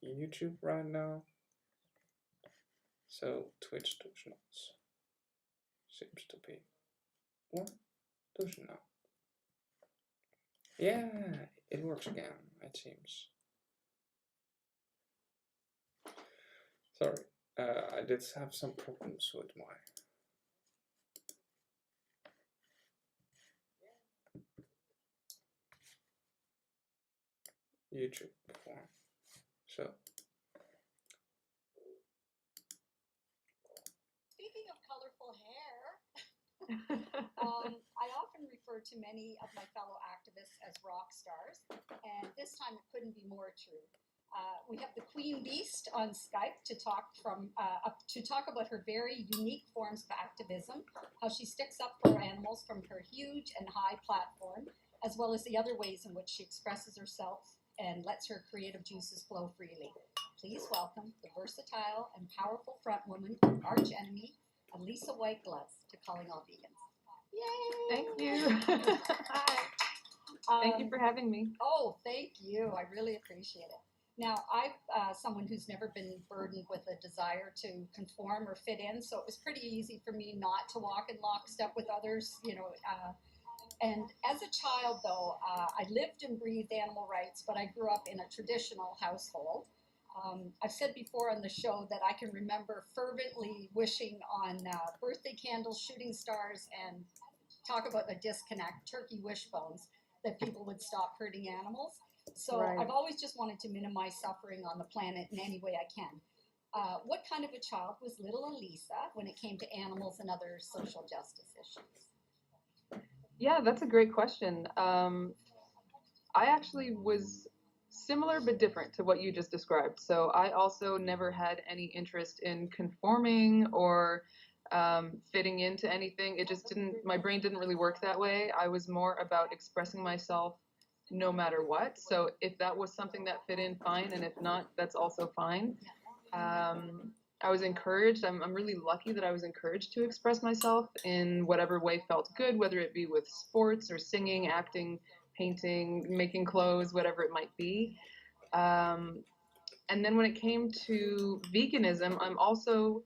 YouTube right now. So Twitch does not. Seems to be. Or does not. Yeah, it works again, it seems. Sorry, I did have some problems with my YouTube before. So speaking of colorful hair, I often refer to many of my fellow activists as rock stars, and this time it couldn't be more true. We have the Queen Beast on Skype to talk about her very unique forms of activism, how she sticks up for animals from her huge and high platform, as well as the other ways in which she expresses herself and lets her creative juices flow freely. Please welcome the versatile and powerful front woman, arch enemy, Alissa white-gluz, to Calling All Vegans. Yay! Thank you. Hi. Thank you for having me. Oh, thank you. I really appreciate it. Now, I'm someone who's never been burdened with a desire to conform or fit in, so it was pretty easy for me not to walk in lockstep with others, and as a child, though, I lived and breathed animal rights, but I grew up in a traditional household. I've said before on the show that I can remember fervently wishing on birthday candles, shooting stars, and talk about a disconnect, turkey wishbones, that people would stop hurting animals. So Right. I've always just wanted to minimize suffering on the planet in any way I can. What kind of a child was little Alissa when it came to animals and other social justice issues? Yeah, that's a great question. I actually was similar but different to what you just described. So I also never had any interest in conforming or fitting into anything. It just didn't, my brain didn't really work that way. I was more about expressing myself no matter what. So if that was something that fit in, fine. And if not, that's also fine. I was encouraged. I'm really lucky that I was encouraged to express myself in whatever way felt good, whether it be with sports or singing, acting, painting, making clothes, whatever it might be. And then when it came to veganism, I'm also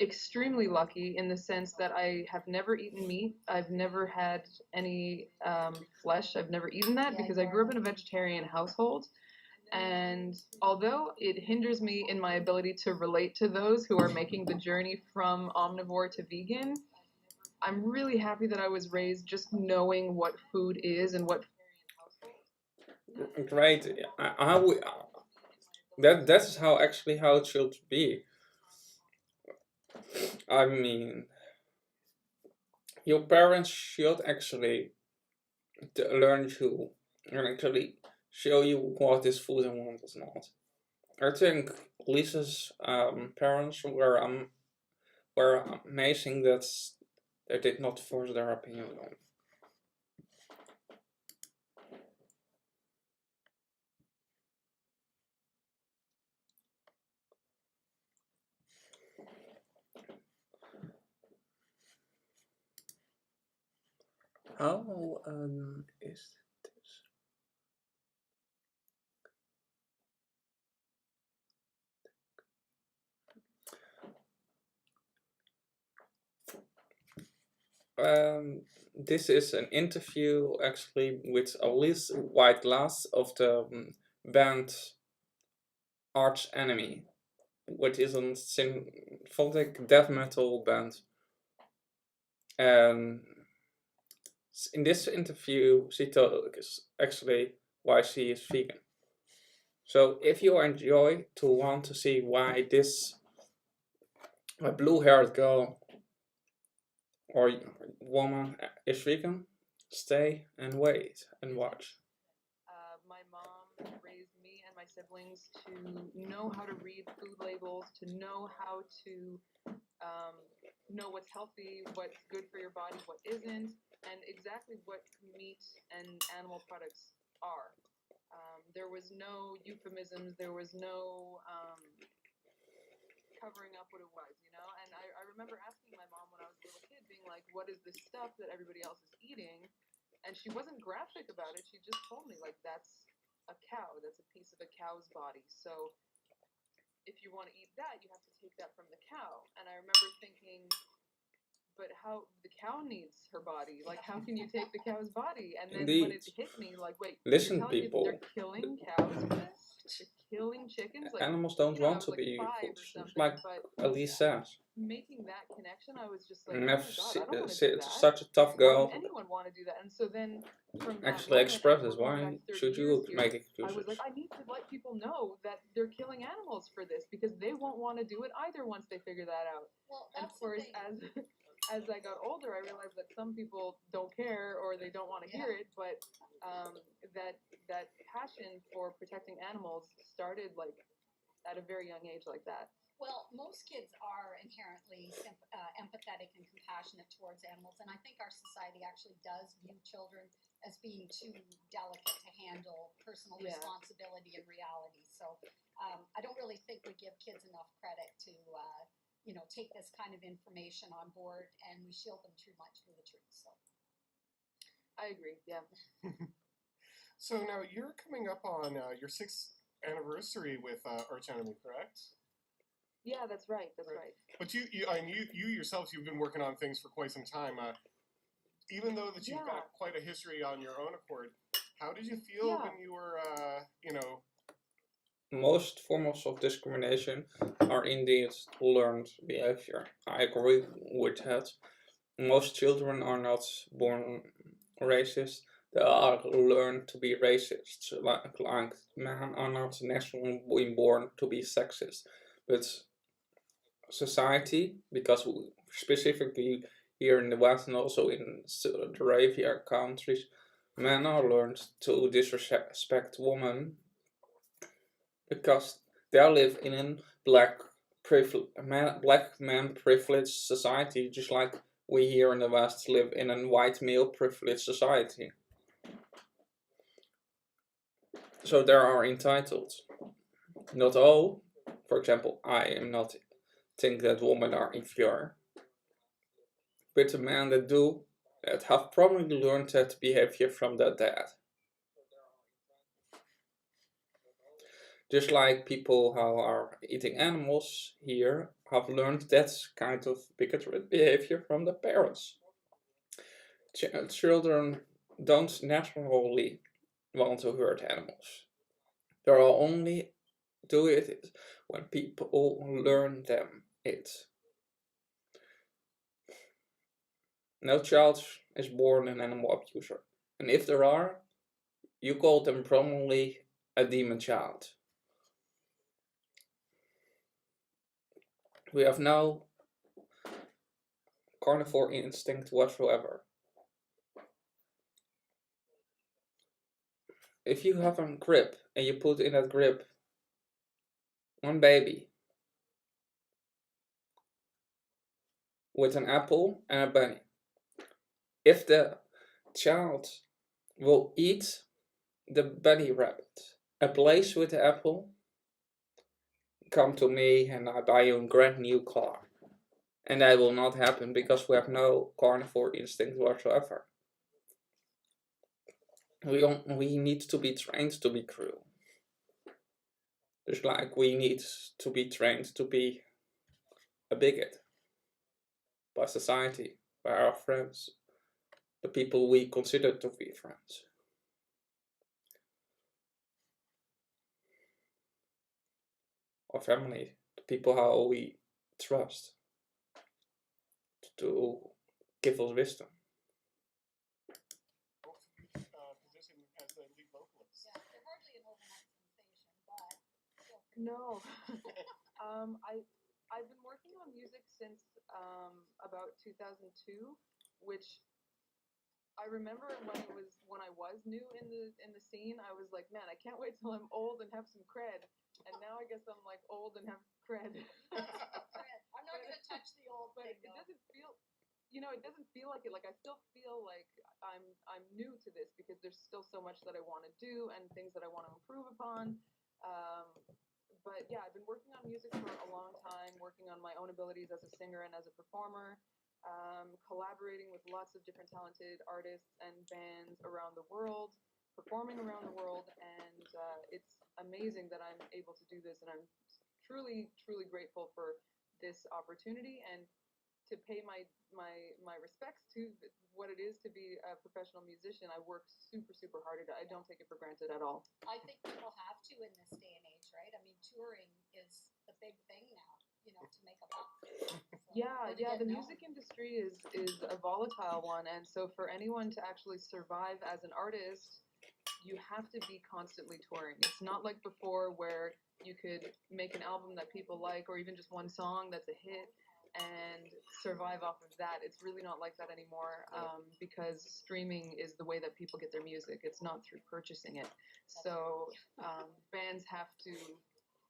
extremely lucky in the sense that I have never eaten meat. I've never had any flesh. I've never eaten that because I grew up in a vegetarian household. And although it hinders me in my ability to relate to those who are making the journey from omnivore to vegan, I'm really happy that I was raised just knowing what food is and what. great. That's how actually how it should be. I mean, your parents should actually learn you and actually show you what is food and what is not. I think Lisa's parents were amazing that they did not force their opinion on. How is this? This is an interview actually with Alissa white-gluz of the band Arch Enemy, which is a symphonic death metal band. And in this interview, she told us actually why she is vegan. So if you enjoy to want to see why this blue-haired girl or woman is vegan, stay and wait and watch. My mom raised me and my siblings to know how to read food labels, to know how to know what's healthy, what's good for your body, what isn't, and exactly what meat and animal products are. There was no euphemisms, there was no covering up what it was, you know? And I remember asking my mom when I was a little kid, being like, what is this stuff that everybody else is eating? And she wasn't graphic about it. She just told me, like, that's a cow. That's a piece of a cow's body. So if you want to eat that, you have to take that from the cow. And I remember thinking, but how the cow needs her body? Like, how can you take the cow's body? And then when Indeed. it hit me, like, wait, you're Listen, telling me people. they're killing cows for this? They're killing chickens? Like, Animals don't you know, I want was to like be 5 food. or It's something, like but Alissa says. making that connection, I was just like, And oh I've my god, I don't want to do that. such a tough Why girl. would anyone want to do that? And so then from that Actually moment, expresses we're going why back 30 should years you here, make I was excuses. like, I need to let people know that they're killing animals for this because they won't want to do it either once they figure that out. Well, And of that's the course, thing. as I got older, I realized that some people don't care or they don't want to hear it, but that passion for protecting animals started like at a very young age like that. Well, most kids are inherently empathetic and compassionate towards animals, and I think our society actually does view children as being too delicate to handle personal Yeah. responsibility and reality. So I don't really think we give kids enough credit to, take this kind of information on board, and we shield them too much from the truth. So I agree. Yeah. So now you're coming up on your 6th anniversary with Arch Enemy, correct? Yeah, that's right. That's right. But you yourselves, you've been working on things for quite some time. Even though that you've got quite a history on your own accord, how did you feel when you were, Most forms of discrimination are indeed learned behavior. I agree with that. Most children are not born racist. They are learned to be racist. Like men are not naturally born to be sexist. But society, because specifically here in the West and also in the Arabia countries, men are learned to disrespect women because they live in a black man privileged society, just like we here in the West live in a white male privileged society. So they are entitled. Not all. For example, I am not think that women are inferior. But the men that do, that have probably learned that behavior from their dad. Just like people who are eating animals here have learned that kind of bigotry behavior from their parents. Children don't naturally want to hurt animals. They will only do it when people learn them it. No child is born an animal abuser. And if there are, you call them probably a demon child. We have no carnivore instinct whatsoever. If you have a grip and you put in that grip one baby with an apple and a bunny, if the child will eat the bunny rabbit and plays with the apple, come to me and I buy you a brand new car. And that will not happen because we have no carnivore instinct whatsoever. We need to be trained to be cruel. Just like we need to be trained to be a bigot by society, by our friends, the people we consider to be friends. Our family, the people how we trust to give us wisdom. Position as the lead vocalist. yeah, they're hardly an overnight sensation, but No. I've been working on music since about 2002, which I remember when I was new in the scene. I was like, man, I can't wait till I'm old and have some cred. And now I guess I'm like old and have cred. I'm not going to touch the old But thing. it doesn't feel, it doesn't feel like it. Like I still feel like I'm new to this because there's still so much that I want to do and things that I want to improve upon. But yeah, I've been working on music for a long time, working on my own abilities as a singer and as a performer, collaborating with lots of different talented artists and bands around the world, performing around the world, and it's amazing that I'm able to do this, and I'm truly, truly grateful for this opportunity, and to pay my respects to what it is to be a professional musician. I work super, super hard at it. I don't take it for granted at all. I think people have to in this day and age, right? I mean, touring is the big thing now, you know, to make a buck. So, yeah, the music industry is a volatile one, and so for anyone to actually survive as an artist, you have to be constantly touring. It's not like before where you could make an album that people like, or even just one song that's a hit, and survive off of that. It's really not like that anymore, because streaming is the way that people get their music. It's not through purchasing it. So bands have to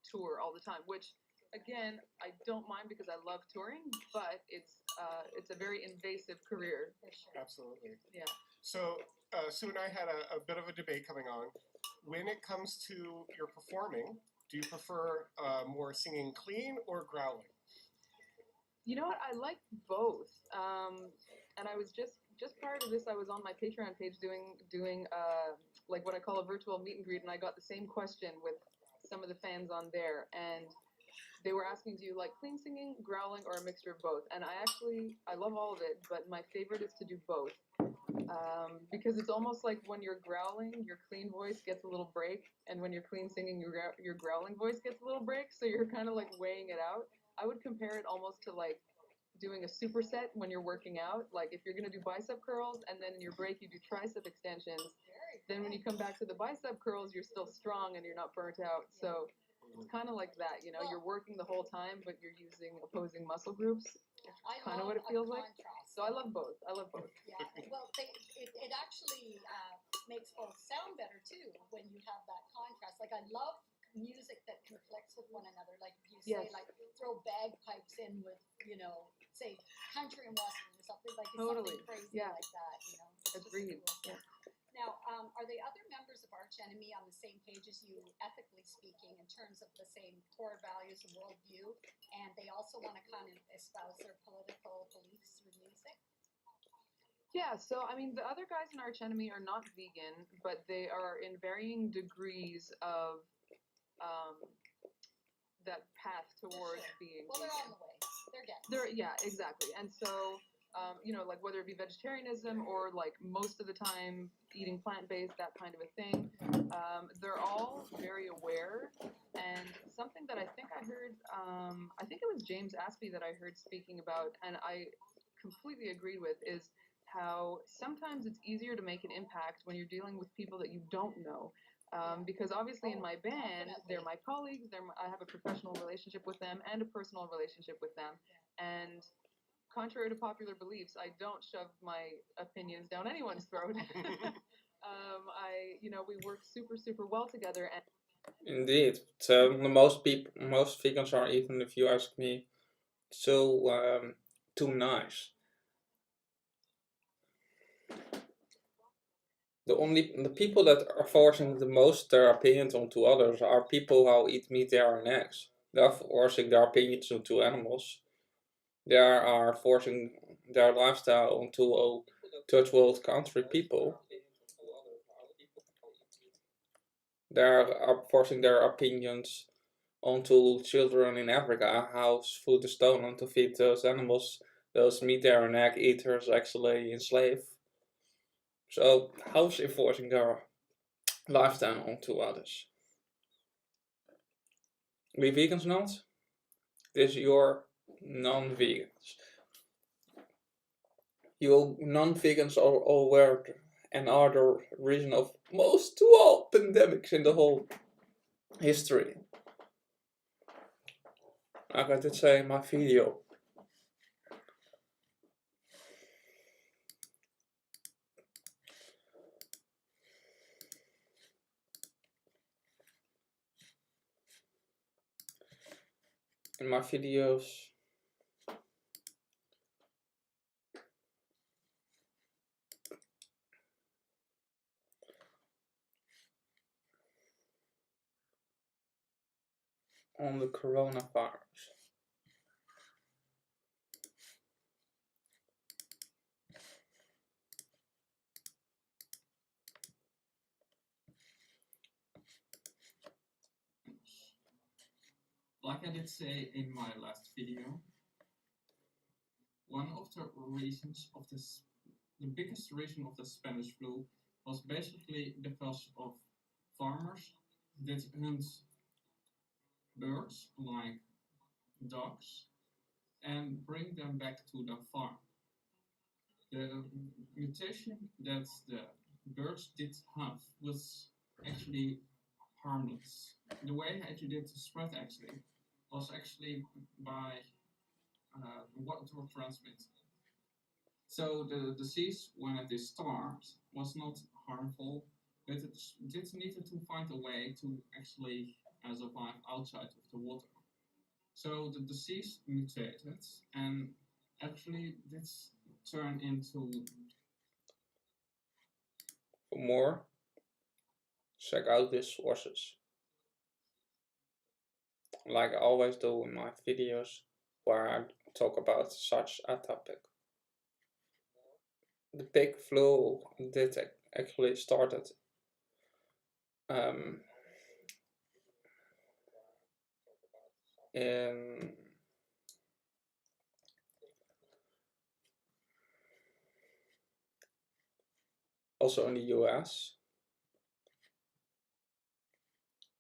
tour all the time, which again, I don't mind because I love touring, but it's a very invasive career. Absolutely. Yeah. So Sue and I had a bit of a debate coming on. When it comes to your performing, do you prefer more singing clean or growling? You know what? I like both. And I was just prior to this, I was on my Patreon page doing like what I call a virtual meet and greet, and I got the same question with some of the fans on there, and they were asking, do you like clean singing, growling, or a mixture of both? And I love all of it, but my favorite is to do both. Because it's almost like when you're growling, your clean voice gets a little break, and when you're clean singing, your growling voice gets a little break, so you're kind of like weighing it out. I would compare it almost to like doing a superset when you're working out. Like if you're going to do bicep curls and then in your break you do tricep extensions, then when you come back to the bicep curls, you're still strong and you're not burnt out. So it's kind of like that, you know, you're working the whole time, but you're using opposing muscle groups. It's kind of what it feels like. So I love both. I love both. Yeah. Well, it actually makes both sound better too when you have that contrast. Like I love music that conflicts with one another. Like if you say like throw bagpipes in with, you know, say country and western or something like something crazy like that. You know. Agreed. Cool. Yeah. Now, are the other members of Arch Enemy on the same page as you, ethically speaking, in terms of the same core values and worldview? And they also want to kind of espouse their political beliefs through music? Yeah, so I mean, the other guys in Arch Enemy are not vegan, but they are in varying degrees of that path towards being. Well, they're on the way. They're getting. Yeah, exactly. And so, you know, like whether it be vegetarianism or like most of the time eating plant-based, that kind of a thing, they're all very aware. And something that I think I heard, I think it was James Aspey that I heard speaking about, and I completely agreed with, is how sometimes it's easier to make an impact when you're dealing with people that you don't know. Because obviously in my band, they're my colleagues, I have a professional relationship with them and a personal relationship with them. And contrary to popular beliefs, I don't shove my opinions down anyone's throat. You know, we work super, super well together. And Indeed. Most vegans are, even if you ask me, so too nice. The people that are forcing the most their opinions onto others are people who eat meat, dairy, and eggs. They are forcing their opinions onto animals. They are forcing their lifestyle onto third world country people. They are forcing their opinions onto children in Africa, how food is stolen to feed those animals, those meat, dairy, and egg eaters actually enslave. So how's she forcing their lifestyle onto others? We vegans not? This your non-vegans. You non-vegans are aware and are the reason of most to all pandemics in the whole history. Like I did say in my video. In my videos. On the coronavirus. like I did say in my last video, one of the reasons of this, the biggest reason of the Spanish flu was basically because of farmers that hunt birds like dogs and bring them back to the farm. The mutation that the birds did have was actually harmless. The way that you did the spread actually was actually by water transmit. So the disease, when it is start, was not harmful, but it did needed to find a way to actually survive outside of the water. So the disease mutated and actually did turn into. For more, check out these sources. Like I always do in my videos where I talk about such a topic. The pig flu did actually started in also in the US,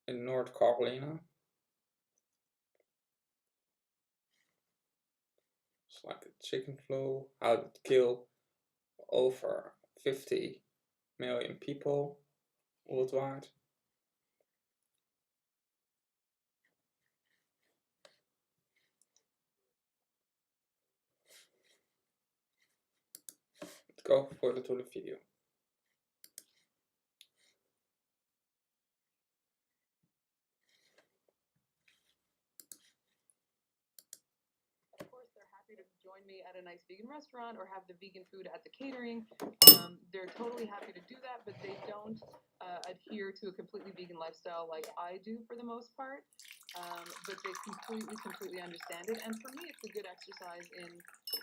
in North Carolina. It's like a chicken flu, how it killed over 50 million people worldwide. Go further to the video. Join me at a nice vegan restaurant or have the vegan food at the catering. They're totally happy to do that, but they don't adhere to a completely vegan lifestyle like I do for the most part. But they completely understand it. And for me, it's a good exercise in,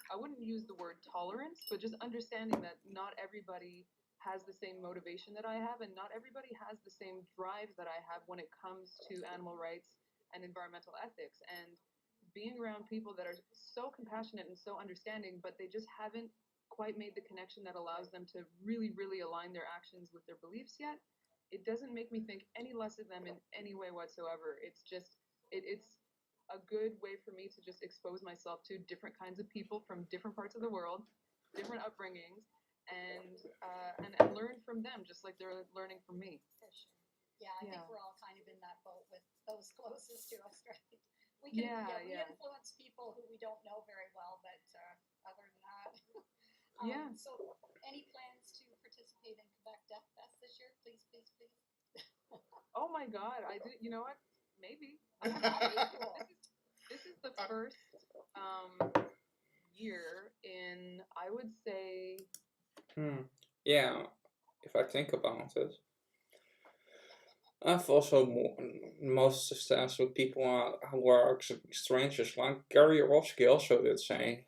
I wouldn't use the word tolerance, but just understanding that not everybody has the same motivation that I have, and not everybody has the same drive that I have when it comes to animal rights and environmental ethics. And being around people that are so compassionate and so understanding, but they just haven't quite made the connection that allows them to really align their actions with their beliefs yet, it doesn't make me think any less of them in any way whatsoever. It's just, it's a good way for me to just expose myself to different kinds of people from different parts of the world, different upbringings, and learn from them just like they're learning from me. For sure. Yeah, I think we're all kind of in that boat with those closest to us, right? We influence people who we don't know very well, but other than that, So, any plans to participate in Quebec Death Fest this year? Please. Oh my God, I did. You know what? Maybe. This is the first year in, I would say. Yeah, if I think about it. I've also most successful people who are strangers, like Gary Yourofsky also did say.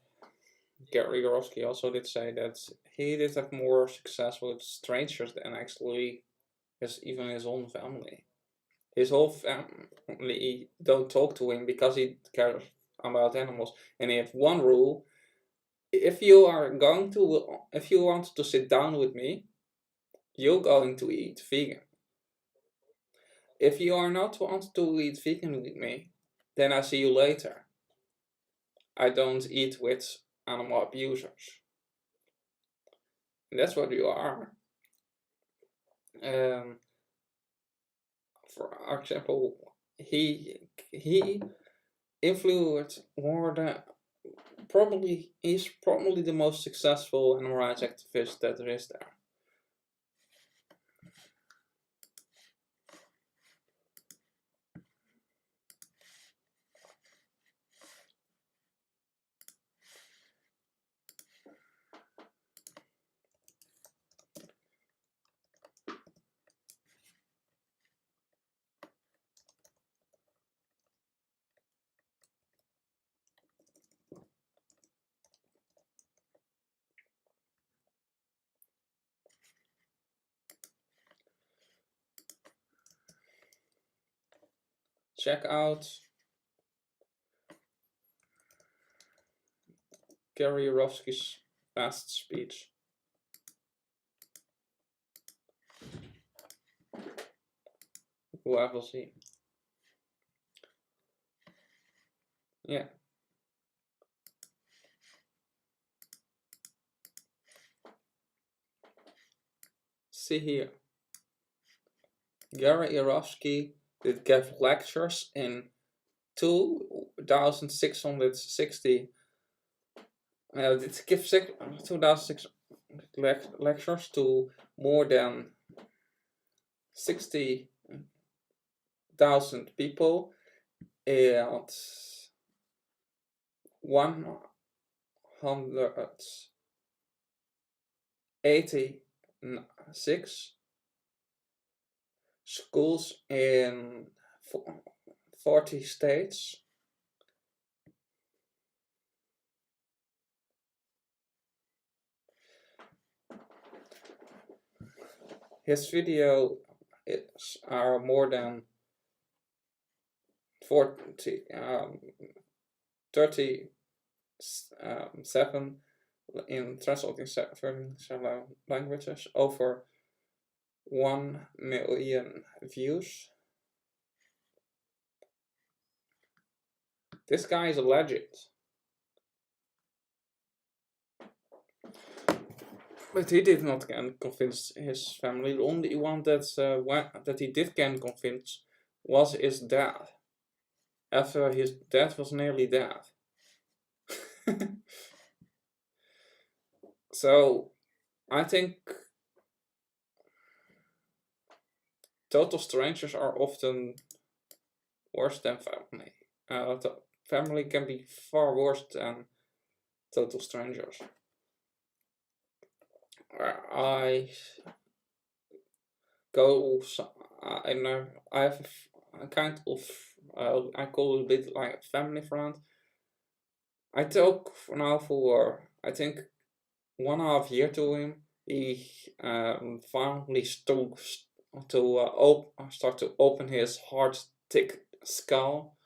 Gary Yourofsky also did say that he did have more success with strangers than actually even his own family. His whole family don't talk to him because he cares about animals. And he has one rule: if you want to sit down with me, you're going to eat vegan. If you are not want to eat vegan with me, then I see you later. I don't eat with animal abusers. And that's what you are. For example, he influenced more than he's probably the most successful animal rights activist that there is there. Check out Gary Yourofsky's last speech. We'll see. Yeah. See here. Gary Yourofsky did give lectures in 2,660. Did give 2,600 lectures to more than 60,000 people and 186 schools in 40 states. His video are more than 37 in translating 7 languages, over 1 million views. This guy is a legend. But he did not convince his family. The only one that he did can convince was his dad. After his dad was nearly dead. So, I think total strangers are often worse than family. Family can be far worse than total strangers. I have a kind of, I call it a bit like a family friend. I talk now for, I think, 1.5 years to him. He finally start to open his hard, thick skull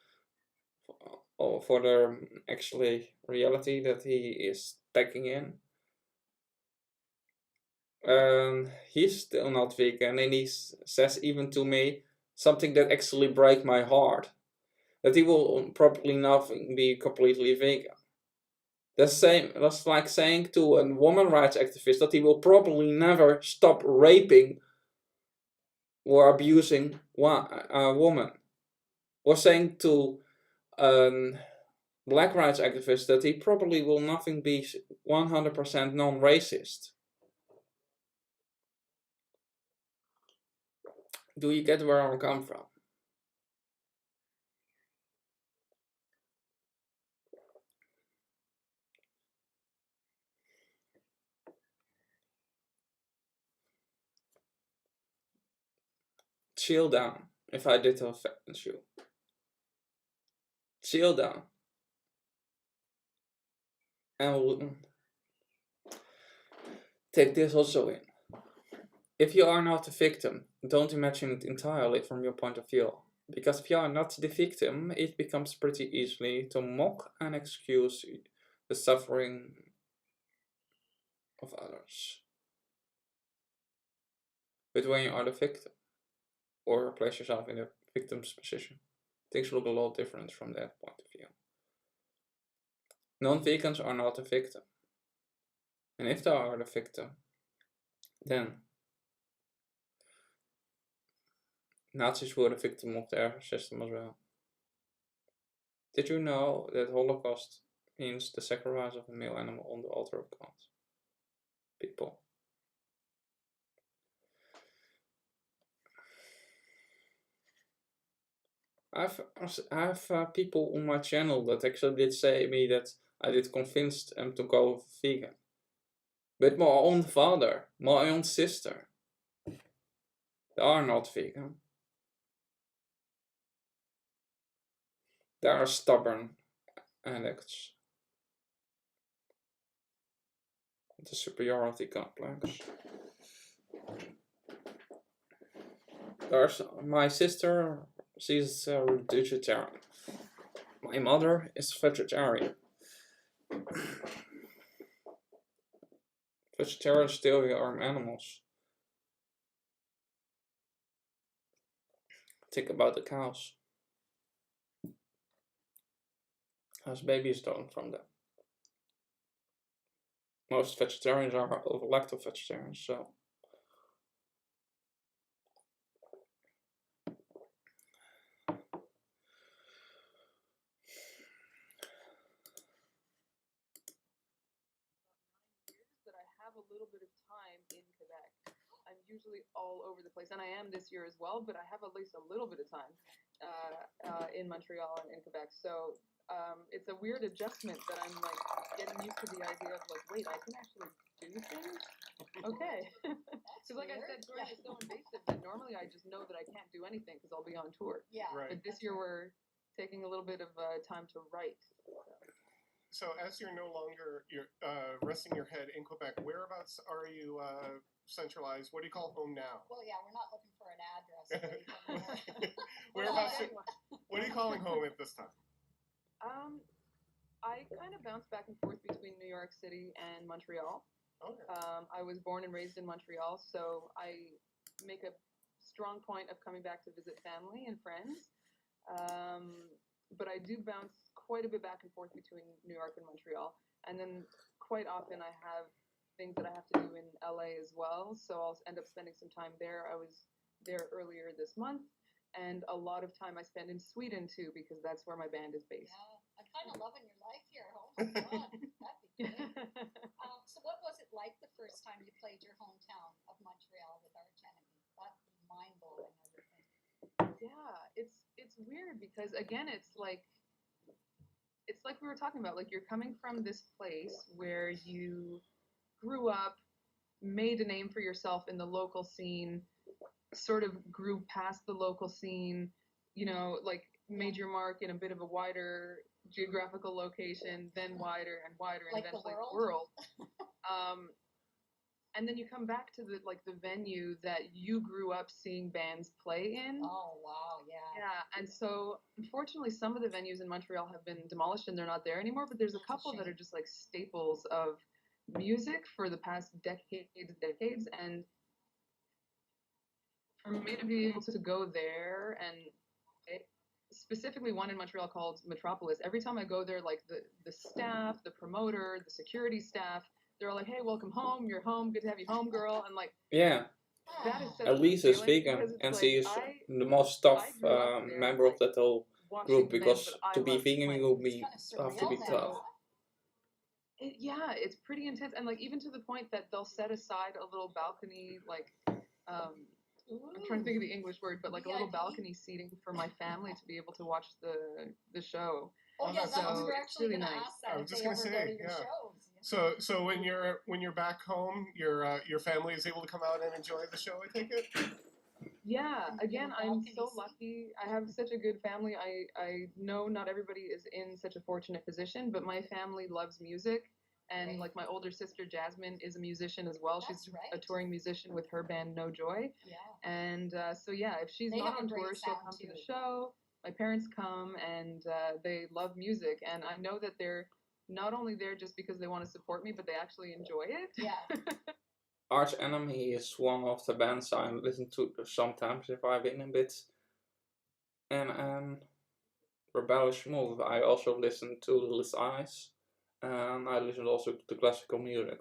for the actually reality that he is taking in. He's still not vegan, and he says even to me something that actually breaks my heart, that he will probably not be completely vegan. That's like saying to a woman rights activist that he will probably never stop raping or abusing a woman, or saying to black rights activist that he probably will nothing be 100% non-racist. Do you get where I come from? Chill down. If I did offend you, chill down. And we'll take this also in. If you are not the victim, don't imagine it entirely from your point of view. Because if you are not the victim, it becomes pretty easily to mock and excuse the suffering of others. But when you are the victim, or place yourself in the victim's position, things look a lot different from that point of view. Non-vegans are not the victim. And if they are the victim, then Nazis were the victim of their system as well. Did you know that Holocaust means the sacrifice of a male animal on the altar of God? People. I have people on my channel that actually did say me that I did convince them to go vegan. But my own father, my own sister, they are not vegan. They are stubborn addicts. The superiority complex. There's my sister, she's a vegetarian. My mother is vegetarian. vegetarians still harm animals. Think about the cows. How's babies stolen from them? Most vegetarians are lacto-vegetarians, so. That I have a little bit of time in Quebec. I'm usually all over the place, and I am this year as well, but I have at least a little bit of time in Montreal and in Quebec. So it's a weird adjustment that I'm like getting used to the idea of like, wait, I can actually do things? Okay. Because like I said, touring is so invasive that normally I just know that I can't do anything because I'll be on tour. Yeah. Right. But this year we're taking a little bit of time to write. So as you're no longer resting your head in Quebec, whereabouts are you centralized? What do you call home now? Well, yeah, we're not looking for an address. Or anything. Whereabouts? What are you calling home at this time? I kind of bounce back and forth between New York City and Montreal. Okay. I was born and raised in Montreal, so I make a strong point of coming back to visit family and friends. But I do bounce quite a bit back and forth between New York and Montreal. And then quite often I have things that I have to do in LA as well, so I'll end up spending some time there. I was there earlier this month, and a lot of time I spend in Sweden too, because that's where my band is based. Yeah, I'm kind of loving your life here. Oh my God, that'd be great. So what was it like the first time you played your hometown of Montreal with Arch Enemy? That'd be mind-blowing, I would think. Yeah, it's weird because again, it's like we were talking about, like you're coming from this place where you grew up, made a name for yourself in the local scene, sort of grew past the local scene, you know, like made your mark in a bit of a wider geographical location, then wider and wider, and Like eventually the world. And then you come back to the venue that you grew up seeing bands play in. Oh wow, yeah. Yeah, and so unfortunately some of the venues in Montreal have been demolished and they're not there anymore, but there's a couple that are just like staples of music for the past decades, and for me to be able to go there, and specifically one in Montreal called Metropolis, every time I go there, like the staff, the promoter, the security staff, they're like, hey, welcome home, you're home, good to have you home, girl. And like, yeah, that is such Alissa is feeling, vegan, and like, she is the most tough I grew up there, member of that whole group, because to be love vegan playing. you have to be Surreal tough. Yeah, it's pretty intense, and like even to the point that they'll set aside a little balcony, like I'm trying to think of the English word, but like a little balcony seating for my family to be able to watch the show. Oh yeah, that's that was, so we're it's actually really going to nice. ask that I was if just they gonna ever say, go to your yeah. shows. So when you're back home, your family is able to come out and enjoy the show, I take it? Yeah, again, I'm so balcony lucky. I have such a good family. I know not everybody is in such a fortunate position, but my family loves music. And Right. like my older sister Jasmine is a musician as well. That's She's right. a touring musician with her band No Joy. Yeah. And so yeah, if she's They not have a on great tour, she'll sound, come to the too. show. My parents come, and they love music. And I know that they're not only there just because they want to support me, but they actually enjoy it. Yeah. Arch Enemy is one of the bands I listen to sometimes if I've been a bit in an rebellious mood. I also listen to Little Eyes, and I listen also to classical music.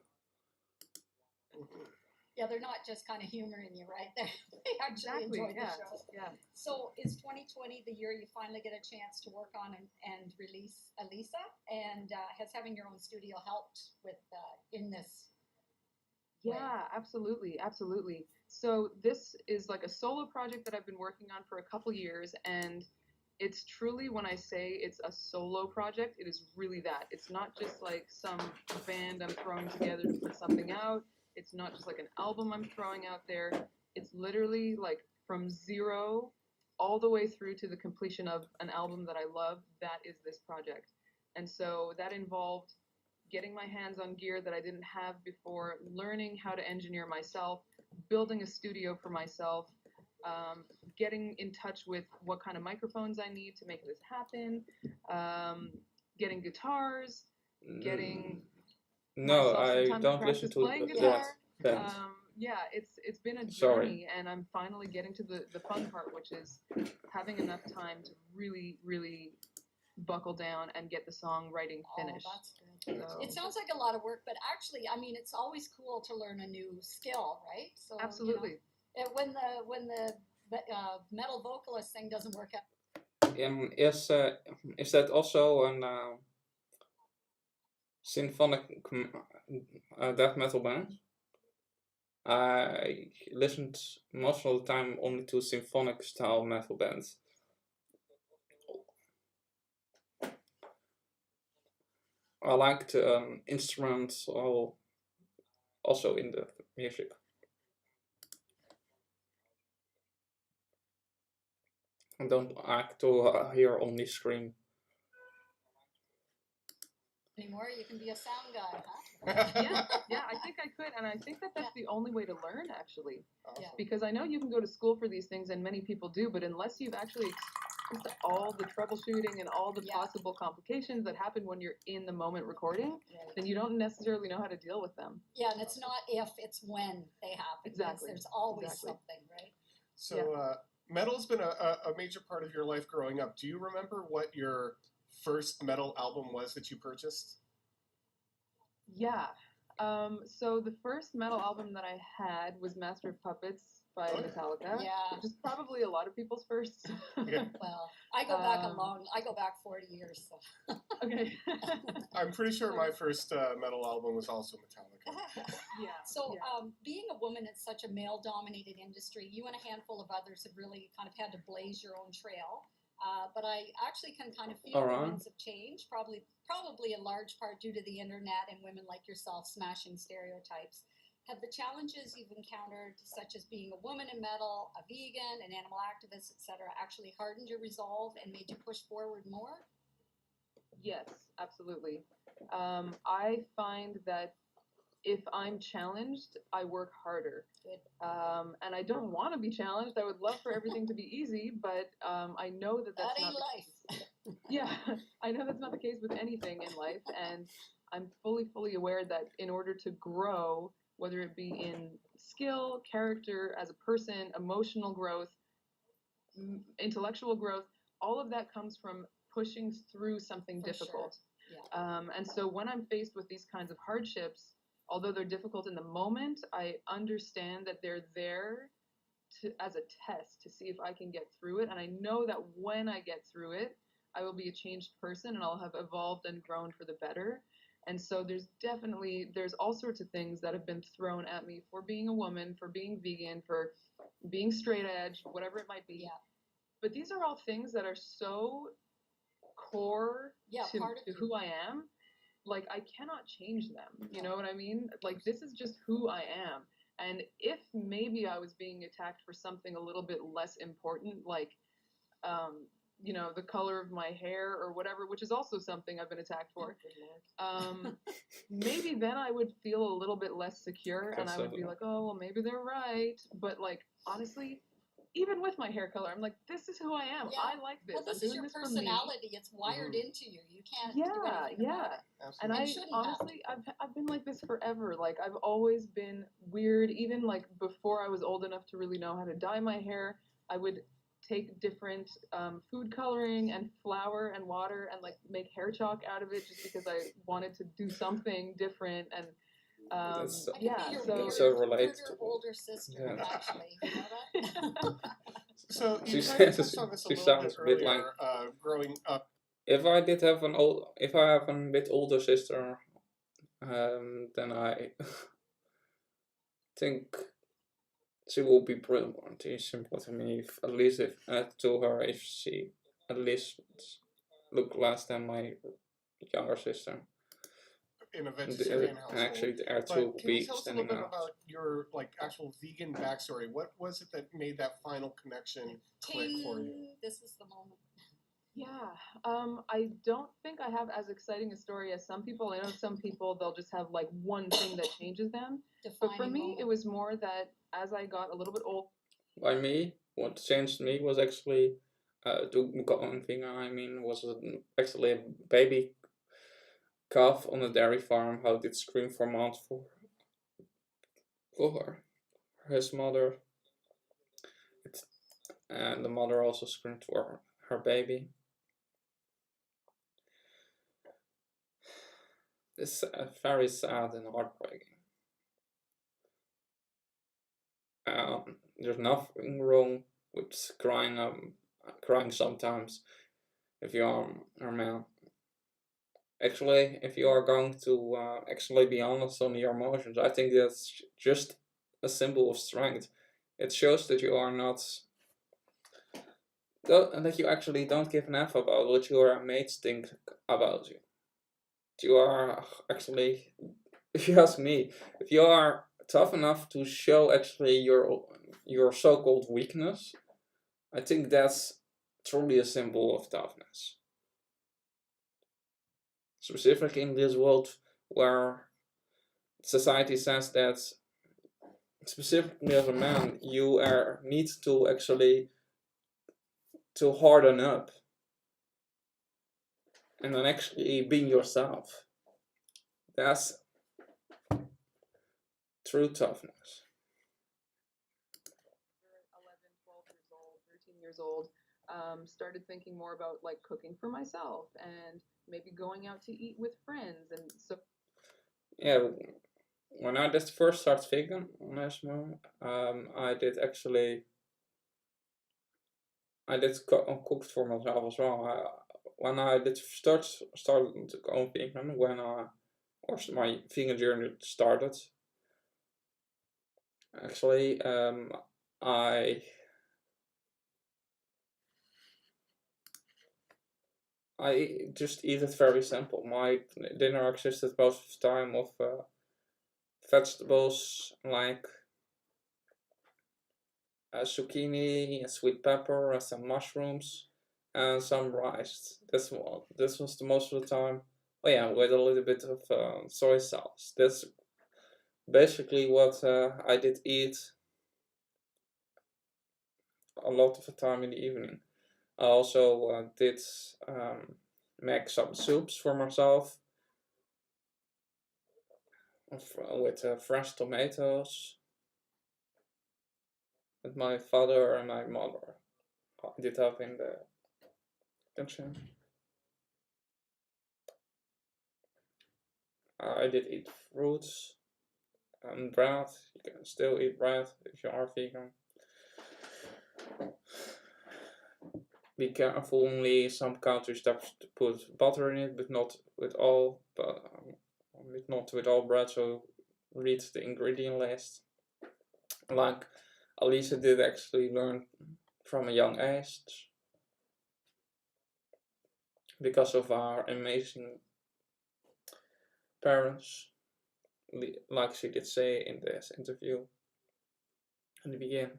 Yeah, they're not just kind of humoring you, right? They actually enjoy the show. Yeah. So is 2020 the year you finally get a chance to work on and release Alissa? And has having your own studio helped with in this? Yeah, absolutely. So this is like a solo project that I've been working on for a couple years, and it's truly, when I say it's a solo project, it is really that. It's not just like some band I'm throwing together to put something out. It's not just like an album I'm throwing out there. It's literally like from zero all the way through to the completion of an album that I love. That is this project. And so that involved getting my hands on gear that I didn't have before, learning how to engineer myself, building a studio for myself, getting in touch with what kind of microphones I need to make this happen, getting guitars, getting No, myself some I time to don't listen practice to playing that guitar. band. Yeah, it's been a Sorry. journey, and I'm finally getting to the fun part, which is having enough time to really buckle down and get the songwriting finished. Oh, that's good. So, It sounds like a lot of work, but actually, I mean, it's always cool to learn a new skill, right? So absolutely. You know, when the metal vocalist thing doesn't work out. Is that also an symphonic death metal band? I listened most of the time only to symphonic style metal bands. I liked instruments also in the music. I don't like to hear only scream. Anymore, you can be a sound guy, huh? Yeah, I think I could, and I think that that's the only way to learn, actually. Awesome. Because I know you can go to school for these things, and many people do, but unless you've actually experienced all the troubleshooting and all the possible complications that happen when you're in the moment recording, then you don't necessarily know how to deal with them. Yeah, and it's not if, it's when they happen. Exactly. There's always something, right? So metal's been a major part of your life growing up. Do you remember what your first metal album was that you purchased? Yeah. So the first metal album that I had was Master of Puppets by Metallica. Yeah. Which is probably a lot of people's first. Yeah. Well, I go back I go back 40 years. So. Okay. I'm pretty sure my first metal album was also Metallica. Yeah. So being a woman in such a male-dominated industry, you and a handful of others have really kind of had to blaze your own trail. But I actually can kind of feel the winds of change, probably in large part due to the internet and women like yourself smashing stereotypes. Have the challenges you've encountered, such as being a woman in metal, a vegan, an animal activist, etc., actually hardened your resolve and made you push forward more? Yes, absolutely. I find that if I'm challenged, I work harder. Good. And I don't want to be challenged. I would love for everything to be easy, but I know that that's not life. Yeah, I know that's not the case with anything in life, and I'm fully aware that in order to grow, whether it be in skill, character, as a person, emotional growth, intellectual growth, all of that comes from pushing through something difficult. Sure. Yeah. And so when I'm faced with these kinds of hardships, although they're difficult in the moment, I understand that they're there as a test to see if I can get through it. And I know that when I get through it, I will be a changed person and I'll have evolved and grown for the better. And so there's all sorts of things that have been thrown at me for being a woman, for being vegan, for being straight edge, whatever it might be. Yeah. But these are all things that are so core to who I am. Like, I cannot change them. You know what I mean? Like, this is just who I am. And if maybe I was being attacked for something a little bit less important, like, you know, the color of my hair or whatever, which is also something I've been attacked for, maybe then I would feel a little bit less secure and I would be like, oh, well, maybe they're right. But, like, honestly, even with my hair color, I'm like, this is who I am. Yeah. I like this. Well, this I'm is doing your this personality. It's wired into you. You can't do anything about it. And I honestly, I've been like this forever. Like, I've always been weird. Even like before I was old enough to really know how to dye my hair, I would take different food coloring and flour and water and like make hair chalk out of it just because I wanted to do something different. And so related to older sister, actually. You know that? So you kind of touched on this a little bit earlier, growing up. If I have a bit older sister, then I think she will be brilliant. It's simple to me. If she at least look less than my younger sister. In a vegetarian household. Actually, there are two can you tell us a little standing bit out. about your like actual vegan backstory? What was it that made that final connection click for you? This is the moment. Yeah, I don't think I have as exciting a story as some people. I know some people, they'll just have like one thing that changes them. But for me, it was more that as I got a little bit old. By me, what changed me was actually to going vegan. I mean, was actually a baby calf on a dairy farm, how did scream for months for his mother. And the mother also screamed for her baby. It's very sad and heartbreaking. There's nothing wrong with crying sometimes if you are a man. Actually, if you are going to actually be honest on your emotions, I think that's just a symbol of strength. It shows that you are not, that you actually don't give an F about what your mates think about you. You are actually, if you ask me, if you are tough enough to show actually your so-called weakness, I think that's truly a symbol of toughness. Specifically in this world where society says that, specifically as a man, you need to actually to harden up and then actually being yourself. That's true toughness. 11, 12 years old, 13 years old, started thinking more about like cooking for myself and maybe going out to eat with friends. And so, yeah, when I did first start vegan, I did cooked for myself as well. When I did started to go vegan, or my vegan journey started, actually, I just eat it very simple. My dinner consisted most of the time of vegetables like zucchini, sweet pepper, some mushrooms, and some rice. This was the most of the time. Oh yeah, with a little bit of soy sauce. That's basically what I did eat a lot of the time in the evening. I also did make some soups for myself with fresh tomatoes. That my father and my mother did have in the kitchen. I did eat fruits and bread. You can still eat bread if you are vegan. Be careful, only some countries that put butter in it, but not with all. Not with all bread. So read the ingredient list. Like Alissa did actually learn from a young age because of our amazing parents, like she did say in this interview in the beginning.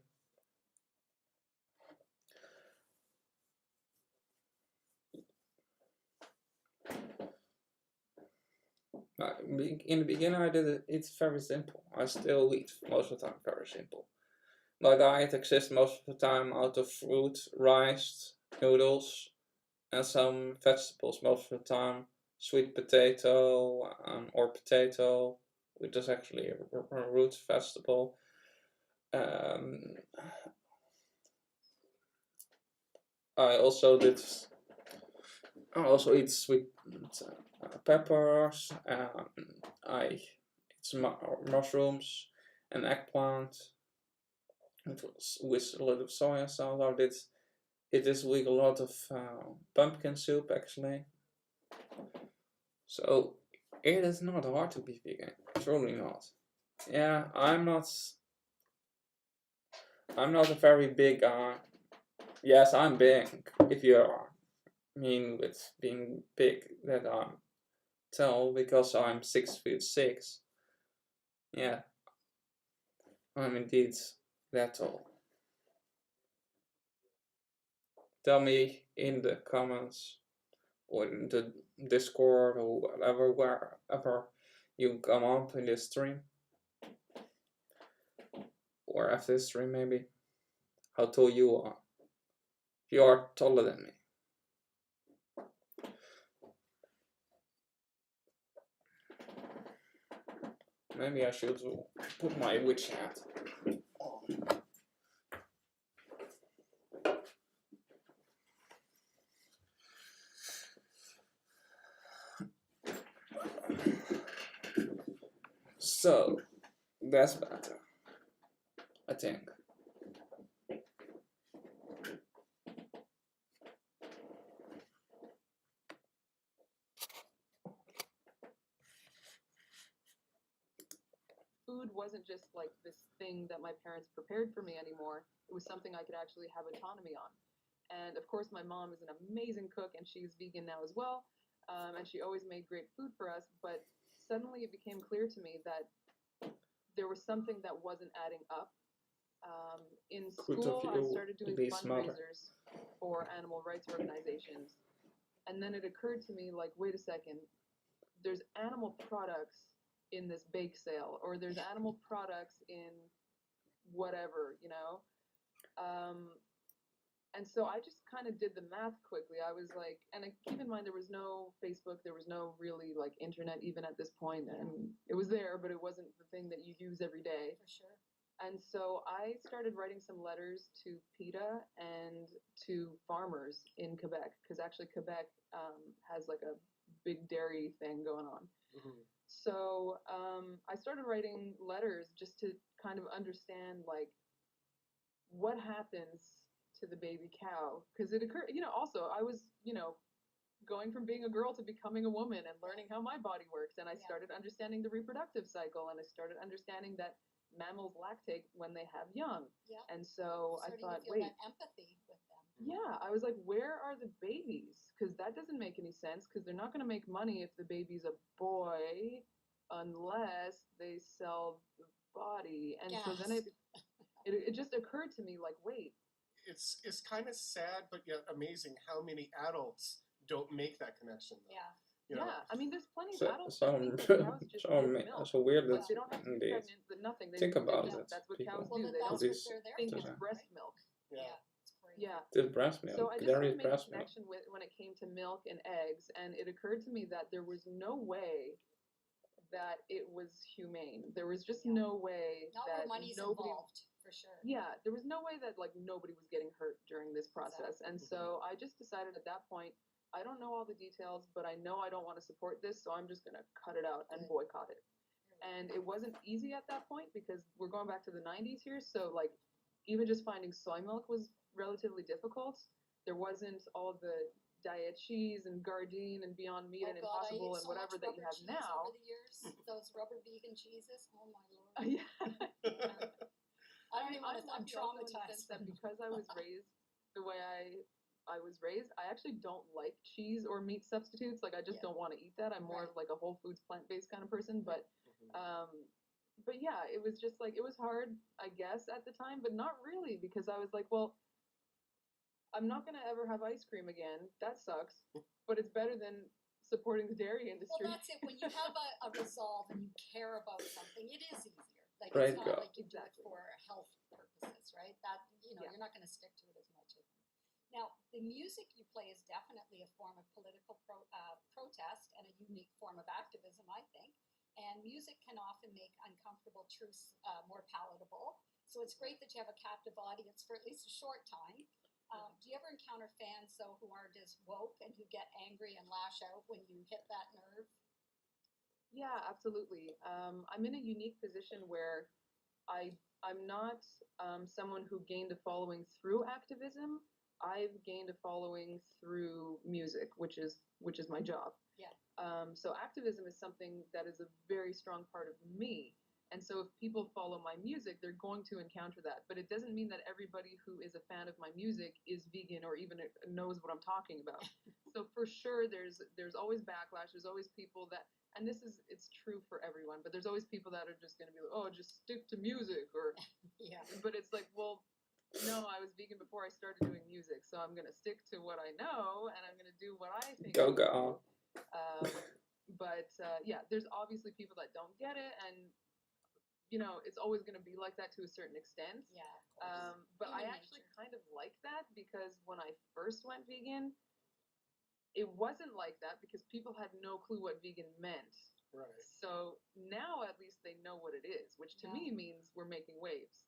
In the beginning, I did it. It's very simple. I still eat most of the time very simple. My diet exists most of the time out of fruit, rice, noodles, and some vegetables. Most of the time, sweet potato or potato, which is actually a root vegetable. I also eat sweet peppers. I eat some mushrooms and eggplant. It was with a little soy sauce. I did it this week a lot of pumpkin soup actually. So it is not hard to be vegan. Truly not. Yeah, I'm not a very big guy. Yes, I'm big. If you mean with being big, that I'm tall because I'm 6'6". Yeah, I'm indeed that tall. Tell me in the comments or in the Discord or whatever, wherever you come up in this stream, or after this stream maybe, how tall you are. You are taller than me. Maybe I should put my witch hat on. So, that's better, I think. Food wasn't just like this thing that my parents prepared for me anymore. It was something I could actually have autonomy on. And of course, my mom is an amazing cook, and she's vegan now as well. And she always made great food for us. But suddenly it became clear to me that there was something that wasn't adding up. In school, I started doing fundraisers for animal rights organizations. And then it occurred to me, like, wait a second, there's animal products in this bake sale, or there's animal products in whatever, you know? And so I just kind of did the math quickly. I was like, and keep in mind, there was no Facebook, there was no really like internet even at this point, and it was there, but it wasn't the thing that you use every day. For sure. And so I started writing some letters to PETA and to farmers in Quebec, because actually Quebec has like a big dairy thing going on. Mm-hmm. So I started writing letters just to kind of understand like what happens to the baby cow, because it occurred, you know, also I was, you know, going from being a girl to becoming a woman and learning how my body works, and I started understanding the reproductive cycle, and I started understanding that mammals lactate when they have young. Yeah. And so I thought, wait, wait, that empathy with them. yeah, I was like, where are the babies? Because that doesn't make any sense, because they're not going to make money if the baby's a boy unless they sell the body. And so then it just occurred to me, like, wait. It's kind of sad, but yet amazing how many adults don't make that connection, though. Yeah. You know? Yeah, I mean, there's plenty of adults So, that think that cows just give milk. so weird Like, that they don't have to be they pregnant, but nothing. They think about just, it. that's what People. cows Well, do. then They that's don't what they're there think for, it's breast right? milk. Yeah. It's crazy. Yeah. There's breast milk. So I just There kind is of made a breast milk. connection with when it came to milk and eggs, and it occurred to me that there was no way that it was humane. There was just no way Not that where money's nobody. involved, for sure. Yeah, there was no way that like nobody was getting hurt during this process. Exactly. And so I just decided at that point, I don't know all the details, but I know I don't want to support this, so I'm just going to cut it out and boycott it. And it wasn't easy at that point because we're going back to the 90s here, so like even just finding soy milk was relatively difficult. There wasn't all the diet cheese and Gardein and Beyond Meat and Impossible and whatever that you have now. Over the years, those rubber vegan cheeses, oh my lord. Yeah. I don't even want to, I'm traumatized. That because I was raised the way I was raised, I actually don't like cheese or meat substitutes. Like I just don't want to eat that. I'm more of like a whole foods plant-based kind of person, but yeah, it was just like, it was hard, I guess, at the time, but not really, because I was like, well, I'm not going to ever have ice cream again. That sucks, but it's better than supporting the dairy industry. Well, that's it. When you have a resolve and you care about something, it is easier. Like right, it's not like you do it for health purposes, right? That, you know, you're not going to stick to it as much. Now, the music you play is definitely a form of political protest and a unique form of activism, I think. And music can often make uncomfortable truths more palatable. So it's great that you have a captive audience for at least a short time. Do you ever encounter fans, though, who aren't as woke and who get angry and lash out when you hit that nerve? Yeah, absolutely. I'm in a unique position where I'm not someone who gained a following through activism. I've gained a following through music, which is my job. Yeah. So activism is something that is a very strong part of me. And so if people follow my music, they're going to encounter that. But it doesn't mean that everybody who is a fan of my music is vegan or even knows what I'm talking about. So for sure, there's always backlash. There's always people that, and it's true for everyone, but there's always people that are just going to be like, oh, just stick to music, or, yeah. But it's like, well, no, I was vegan before I started doing music, so I'm going to stick to what I know, and I'm going to do what I think. Go. Yeah, there's obviously people that don't get it, and you know, it's always going to be like that to a certain extent. Yeah. But I actually kind of like that, because when I first went vegan, it wasn't like that because people had no clue what vegan meant. Right. So now at least they know what it is, which to me means we're making waves.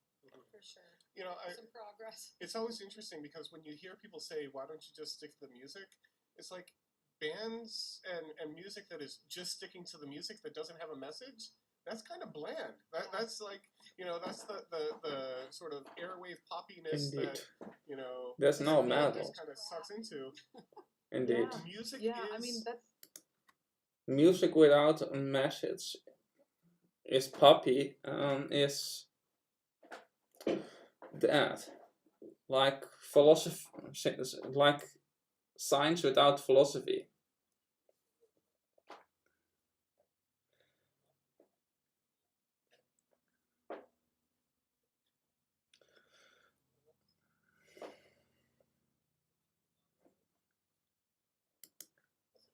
For sure. You know, Some progress. It's always interesting because when you hear people say, "Why don't you just stick to the music?" It's like bands and music that is just sticking to the music that doesn't have a message. That's kind of bland. That's like, you know, that's the sort of airwave poppiness Indeed. that, you know, That's no metal metal. just kind of sucks into. Indeed. Music Yeah, is. I mean, that's Music without a message is poppy, is dead. Like philosophy, like science without philosophy.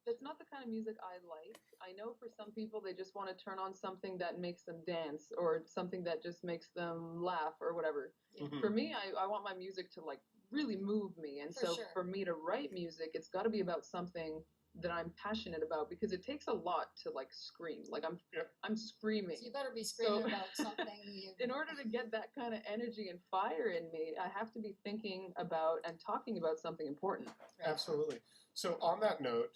That's not the kind of music I like. I know for some people they just want to turn on something that makes them dance or something that just makes them laugh or whatever. Mhm. For me, I want my music to like really move me. And so for me to write music, it's got to be about something that I'm passionate about because it takes a lot to like scream. Like I'm screaming. So you better be screaming about something. In order to get that kind of energy and fire in me, I have to be thinking about and talking about something important. Right. Absolutely. So on that note,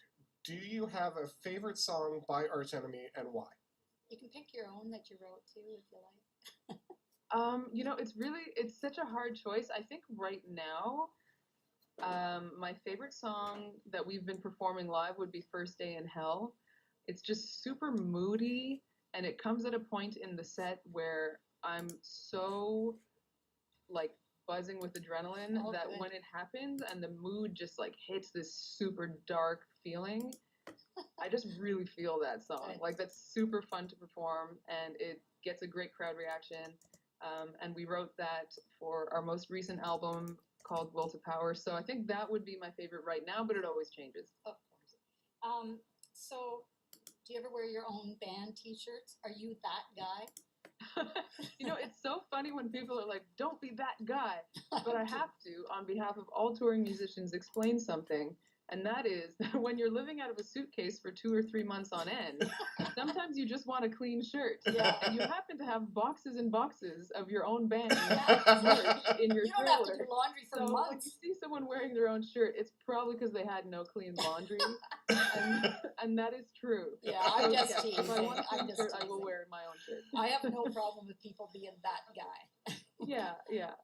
do you have a favorite song by Arch Enemy and why? You can pick your own that you wrote too if you like. You know, it's such a hard choice. I think right now, my favorite song that we've been performing live would be First Day in Hell. It's just super moody, and it comes at a point in the set where I'm so like buzzing with adrenaline that when it happens and the mood just like hits this super dark feeling, I just really feel that song. Like that's super fun to perform, and it gets a great crowd reaction. And we wrote that for our most recent album called Will to Power. So I think that would be my favorite right now, but it always changes. Of course. So do you ever wear your own band t-shirts? Are you that guy? You know, it's so funny when people are like, don't be that guy. But I have to, on behalf of all touring musicians, explain something. And that is that when you're living out of a suitcase for 2 or 3 months on end, sometimes you just want a clean shirt. Yeah. And you happen to have boxes and boxes of your own band Yeah. in your You don't trailer. have to do laundry for So months. when you see someone wearing their own shirt, it's probably because they had no clean laundry. and that is true. Yeah, I'm just teasing. If I want a I'm clean just shirt, I will teasing. wear my own shirt. I have no problem with people being that guy. Yeah.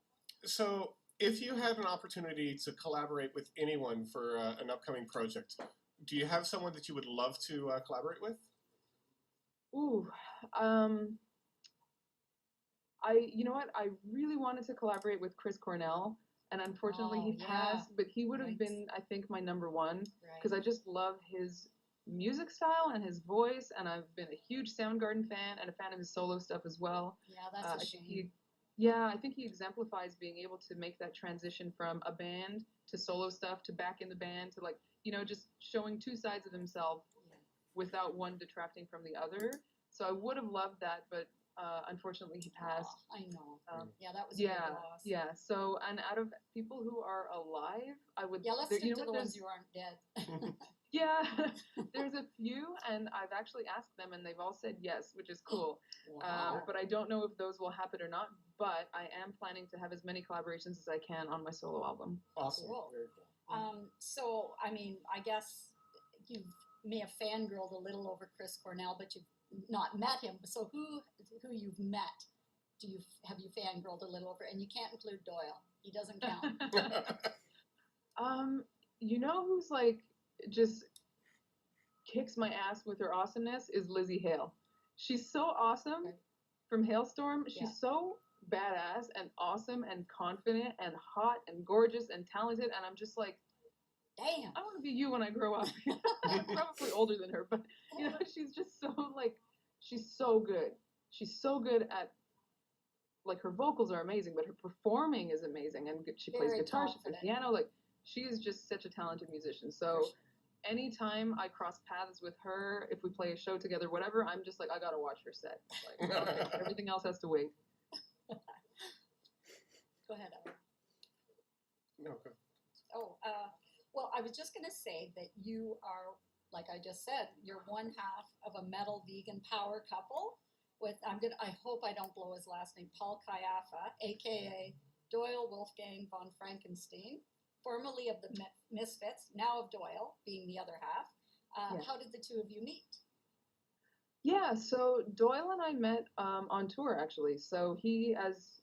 So, if you had an opportunity to collaborate with anyone for an upcoming project, do you have someone that you would love to collaborate with? Ooh, you know what? I really wanted to collaborate with Chris Cornell, and unfortunately he passed. But he would have been, I think, my number one because I just love his music style and his voice, and I've been a huge Soundgarden fan and a fan of his solo stuff as well. Yeah, that's a shame. I think he exemplifies being able to make that transition from a band to solo stuff to back in the band to like, you know, just showing two sides of himself without one detracting from the other. So I would have loved that, but unfortunately he passed. I know. That was a big loss. Yeah. So, and out of people who are alive, I would... Yeah, let's stick to the ones who aren't dead. Yeah, there's a few, and I've actually asked them, and they've all said yes, which is cool. Wow. But I don't know if those will happen or not, but I am planning to have as many collaborations as I can on my solo album. Awesome. Cool. Very cool. So, I mean, I guess you may have fangirled a little over Chris Cornell, but you've not met him. So who you've met, have you fangirled a little over? And you can't include Doyle. He doesn't count. You know who's like just kicks my ass with her awesomeness is Lizzie Hale. She's so awesome from Hailstorm. She's so badass and awesome and confident and hot and gorgeous and talented, and I'm just like, damn, I want to be you when I grow up. I'm probably older than her, but you know, she's just so like, she's so good. She's so good at, like, her vocals are amazing, but her performing is amazing, and she plays guitar, she plays piano, like, she is just such a talented musician. So anytime I cross paths with her, if we play a show together, whatever, I'm just like, I gotta watch her set. Like, everything else has to wait. Go ahead, Ella. No, go. Oh, well, I was just going to say that you are like I just said, you're one half of a metal vegan power couple with, I hope I don't blow his last name, Paul Kayaffa, aka Doyle Wolfgang von Frankenstein, formerly of the Misfits, now of Doyle, being the other half. Yeah. How did the two of you meet? Yeah, so Doyle and I met on tour actually. So he,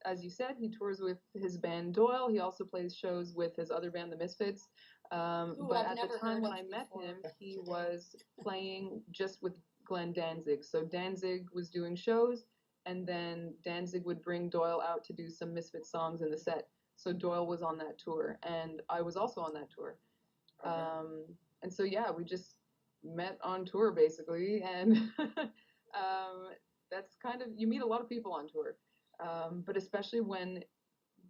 as you said, he tours with his band Doyle. He also plays shows with his other band, the Misfits. But I've at the never time heard when of I met before him, he today. was playing just with Glenn Danzig. So Danzig was doing shows, and then Danzig would bring Doyle out to do some Misfit songs in the set. So Doyle was on that tour, and I was also on that tour. And so yeah, we just met on tour basically, and that's kind of, you meet a lot of people on tour, but especially when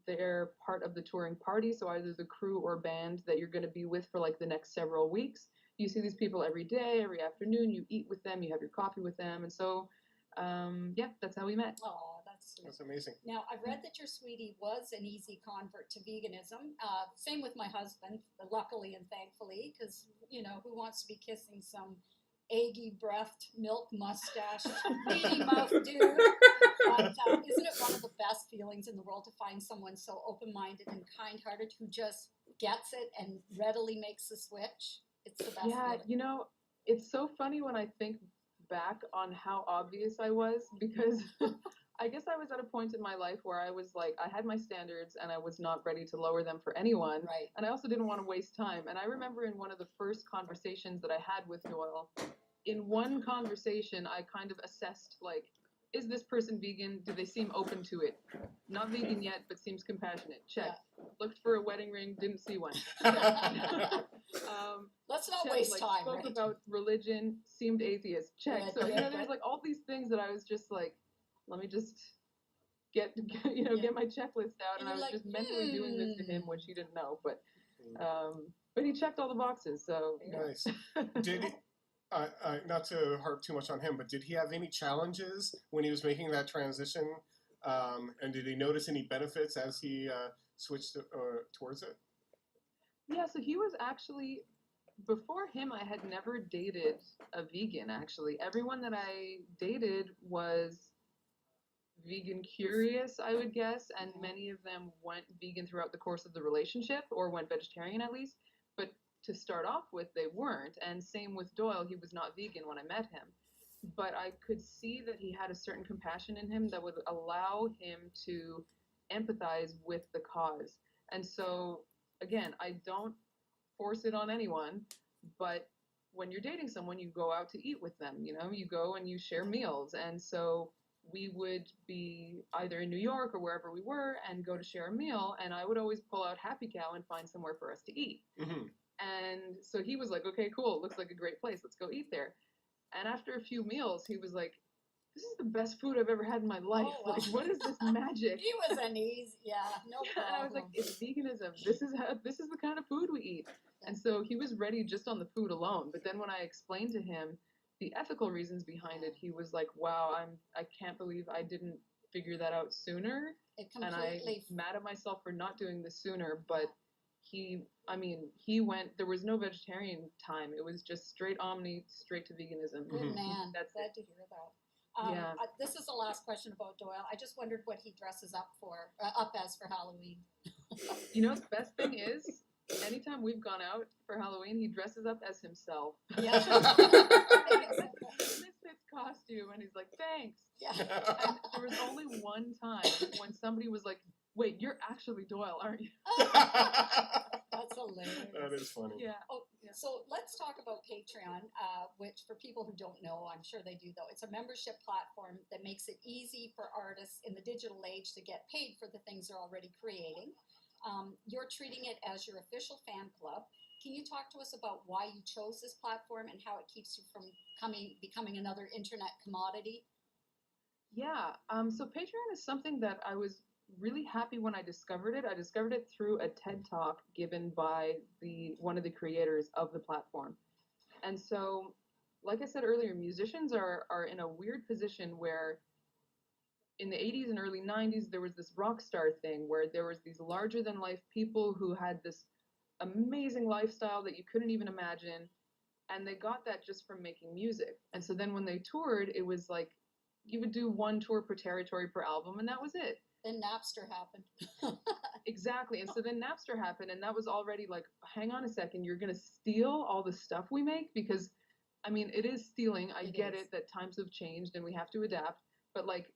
they're part of the touring party, so either the crew or band that you're going to be with for like the next several weeks. You see these people every day, every afternoon, you eat with them, you have your coffee with them, and so yeah, that's how we met. Oh, that's sweet. That's amazing. Now, I've read that your sweetie was an easy convert to veganism. Same with my husband, luckily and thankfully, because, you know, who wants to be kissing some eggy-breathed, milk mustache, meaty mouth dude? But isn't it one of the best feelings in the world to find someone so open-minded and kind-hearted who just gets it and readily makes the switch? It's the best Yeah, feeling. you know, it's so funny when I think back on how obvious I was, because I guess I was at a point in my life where I was like, I had my standards and I was not ready to lower them for anyone. Right. And I also didn't want to waste time. And I remember in one of the first conversations that I had with Doyle, in one conversation, I kind of assessed, like, is this person vegan? Do they seem open to it? Not vegan yet, but seems compassionate. Check. Yeah. Looked for a wedding ring, didn't see one. Let's not check, waste like, time, spoke right? about religion, seemed atheist. Check. Good, So, you good, know, there's good. like all these things that I was just like, let me just get my checklist out, and I And you're was like, just mentally doing this to him, which he didn't know, but he checked all the boxes, so Nice. Did he, not to harp too much on him, but did he have any challenges when he was making that transition? And did he notice any benefits as he switched towards it? Yeah, so he was actually, before him, I had never dated a vegan, actually. Everyone that I dated was vegan curious, I would guess, and many of them went vegan throughout the course of the relationship, or went vegetarian at least. But to start off with, they weren't. And same with Doyle, he was not vegan when I met him. But I could see that he had a certain compassion in him that would allow him to empathize with the cause. And so, again, I don't force it on anyone, but when you're dating someone, you go out to eat with them, you know, you go and you share meals. And so we would be either in New York or wherever we were and go to share a meal, and I would always pull out Happy Cow and find somewhere for us to eat. Mm-hmm. And so he was like, okay, cool, looks like a great place, let's go eat there. And after a few meals, he was like, this is the best food I've ever had in my life. Oh, wow. Like, what is this magic? He was an easy, no problem. And I was like, it's veganism. This is the kind of food we eat. And so he was ready just on the food alone. But then when I explained to him the ethical reasons behind it, he was like, wow, I can't believe I didn't figure that out sooner. And I'm mad at myself for not doing this sooner. But he went, there was no vegetarian time. It was just straight omni, straight to veganism. Good man. That's Glad it. to hear that. Yeah. This is the last question about Doyle. I just wondered what he dresses up as for Halloween. You know, the best thing is, anytime we've gone out for Halloween, he dresses up as himself. Yeah. Misfits costume, and he's like, thanks. Yeah. And there was only one time when somebody was like, wait, you're actually Doyle, aren't you? That's hilarious. That is funny. Yeah. Oh, so let's talk about Patreon, which for people who don't know, I'm sure they do though, it's a membership platform that makes it easy for artists in the digital age to get paid for the things they're already creating. You're treating it as your official fan club. Can you talk to us about why you chose this platform and how it keeps you from becoming another internet commodity? Yeah. So Patreon is something that I was really happy when I discovered it. I discovered it through a TED Talk given by one of the creators of the platform. And so, like I said earlier, musicians are in a weird position where in the 80s and early 90s, there was this rock star thing where there was these larger than life people who had this amazing lifestyle that you couldn't even imagine. and they got that just from making music. And so then when they toured, it was like you would do one tour per territory per album, and that was it. Then Napster happened. Exactly. And so then Napster happened, and that was already like, hang on a second, you're going to steal all the stuff we make? Because, I mean, it is stealing. I get it that times have changed and we have to adapt. But, like,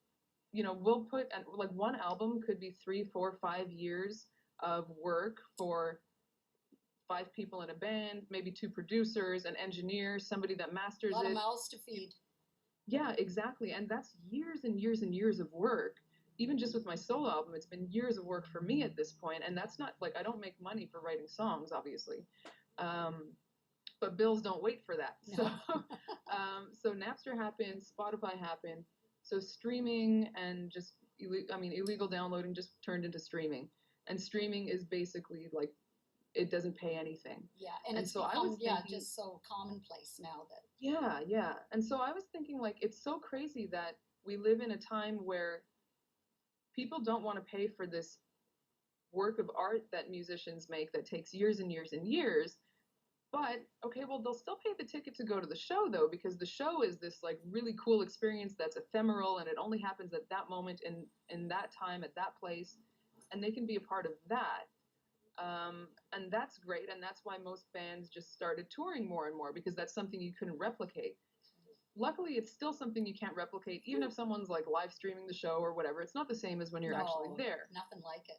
you know, we'll put, like, one album could be 3, 4, 5 years of work for 5 people in a band, maybe 2 producers, an engineer, somebody that masters A lot it. of mouths to feed. Yeah, exactly. And that's years and years and years of work. Even just with my solo album, it's been years of work for me at this point. And that's not like I don't make money for writing songs, obviously. But bills don't wait for that. No. So Napster happened, Spotify happened. So streaming and just, illegal downloading just turned into streaming. And streaming is basically like, it doesn't pay anything. Yeah, and it's so become, I was thinking, just so commonplace now that. Yeah. And so I was thinking, like, it's so crazy that we live in a time where people don't want to pay for this work of art that musicians make that takes years and years and years. But, okay, well, they'll still pay the ticket to go to the show, though, because the show is this, like, really cool experience that's ephemeral, and it only happens at that moment in that time, at that place, and they can be a part of that. And that's great, and that's why most bands just started touring more and more, because that's something you couldn't replicate. Luckily, it's still something you can't replicate, even if someone's like live streaming the show or whatever. It's not the same as when you're actually there. Nothing like it.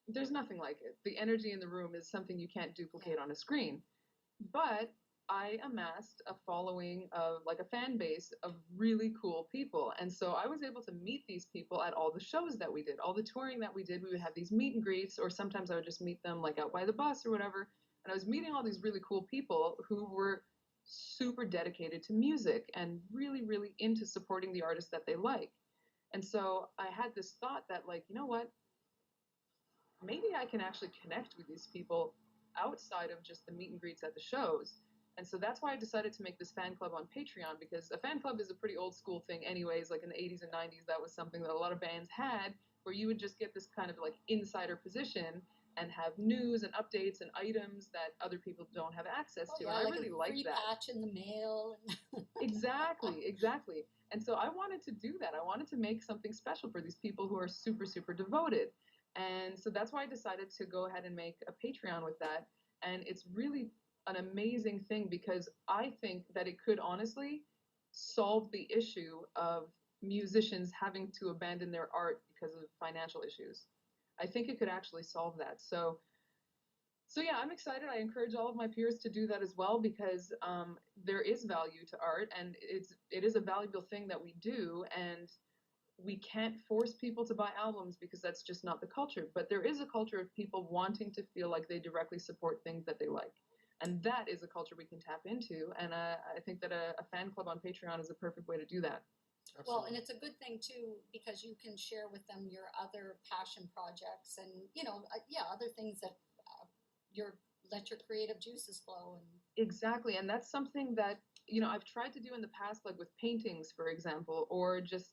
There's nothing like it. The energy in the room is something you can't duplicate on a screen. But I amassed a following of, like, a fan base of really cool people. And so I was able to meet these people at all the shows that we did, all the touring that we did. We would have these meet and greets, or sometimes I would just meet them like out by the bus or whatever. And I was meeting all these really cool people who were super dedicated to music and really, really into supporting the artists that they like. And so I had this thought that, like, you know what? Maybe I can actually connect with these people outside of just the meet and greets at the shows. And so that's why I decided to make this fan club on Patreon, because a fan club is a pretty old school thing anyways. Like in the 80s and 90s, that was something that a lot of bands had, where you would just get this kind of like insider position and have news and updates and items that other people don't have access to. Yeah, and I like really a liked free that. patch in the mail. Exactly. And so I wanted to do that. I wanted to make something special for these people who are super, super devoted. And so that's why I decided to go ahead and make a Patreon with that. And it's really an amazing thing, because I think that it could honestly solve the issue of musicians having to abandon their art because of financial issues. I think it could actually solve that. So yeah, I'm excited. I encourage all of my peers to do that as well, because there is value to art, and it is a valuable thing that we do, and we can't force people to buy albums because that's just not the culture. But there is a culture of people wanting to feel like they directly support things that they like. And that is a culture we can tap into. And I think that a fan club on Patreon is a perfect way to do that. Absolutely. Well, and it's a good thing too, because you can share with them your other passion projects and, other things that let your creative juices flow. And exactly. And that's something that, I've tried to do in the past, like with paintings, for example, or just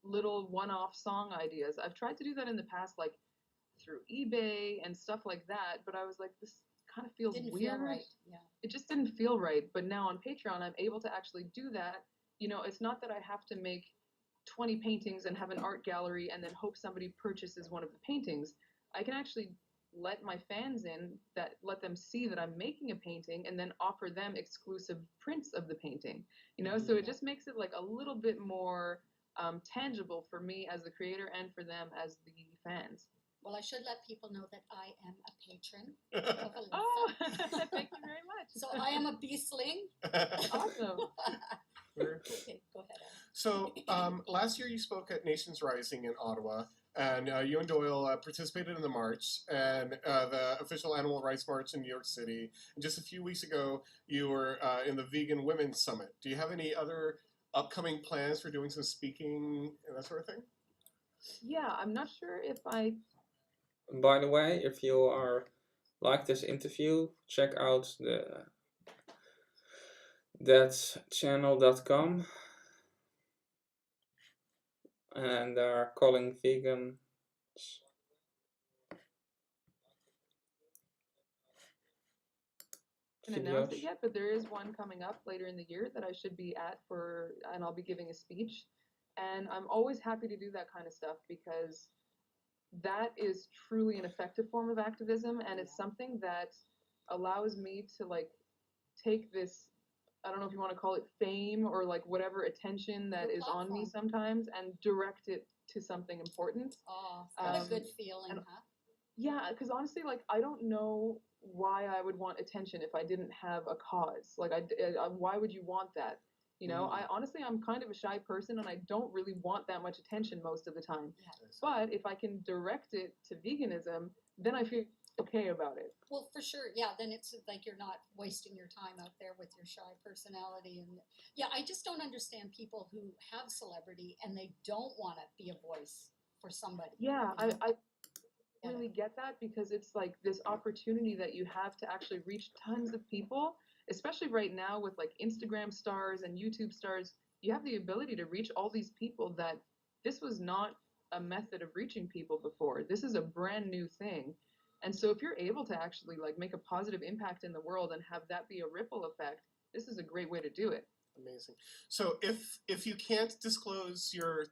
little one-off song ideas. I've tried to do that in the past, like through eBay and stuff like that. But I was like, this kind of feels didn't weird. feel right. Yeah. It just didn't feel right. But now on Patreon, I'm able to actually do that. It's not that I have to make 20 paintings and have an art gallery and then hope somebody purchases one of the paintings. I can actually let my fans in, that let them see that I'm making a painting, and then offer them exclusive prints of the painting. So it just makes it like a little bit more tangible for me as the creator and for them as the fans. Well, I should let people know that I am a patron of Alissa. Oh, thank you very much. So I am a beastling. Awesome. Okay, go ahead, Adam. So last year you spoke at Nations Rising in Ottawa, and you and Doyle participated in the march, and the official Animal Rights March in New York City. And just a few weeks ago, you were in the Vegan Women's Summit. Do you have any other upcoming plans for doing some speaking and that sort of thing? Yeah, I'm not sure if I... By the way, if you are like this interview, check out thatchannel.com, and they're calling vegans announce it videos. yet, but there is one coming up later in the year that I should be at and I'll be giving a speech. And I'm always happy to do that kind of stuff because that is truly an effective form of activism, and it's something that allows me to like take this, I don't know if you want to call it fame or like whatever attention that is on me sometimes, and direct it to something important. Oh, what a good feeling, huh? Yeah, because honestly, like I don't know why I would want attention if I didn't have a cause. Like, why would you want that? You know, I honestly, I'm kind of a shy person, and I don't really want that much attention most of the time. Yeah. But if I can direct it to veganism, then I feel okay about it. Well, for sure, yeah. Then it's like you're not wasting your time out there with your shy personality, and yeah, I just don't understand people who have celebrity and they don't want to be a voice for somebody. Yeah, you know? I really get that because it's like this opportunity that you have to actually reach tons of people, especially right now with like Instagram stars and YouTube stars. You have the ability to reach all these people that this was not a method of reaching people before. This is a brand new thing. And so if you're able to actually like make a positive impact in the world and have that be a ripple effect, this is a great way to do it. Amazing. So if you can't disclose your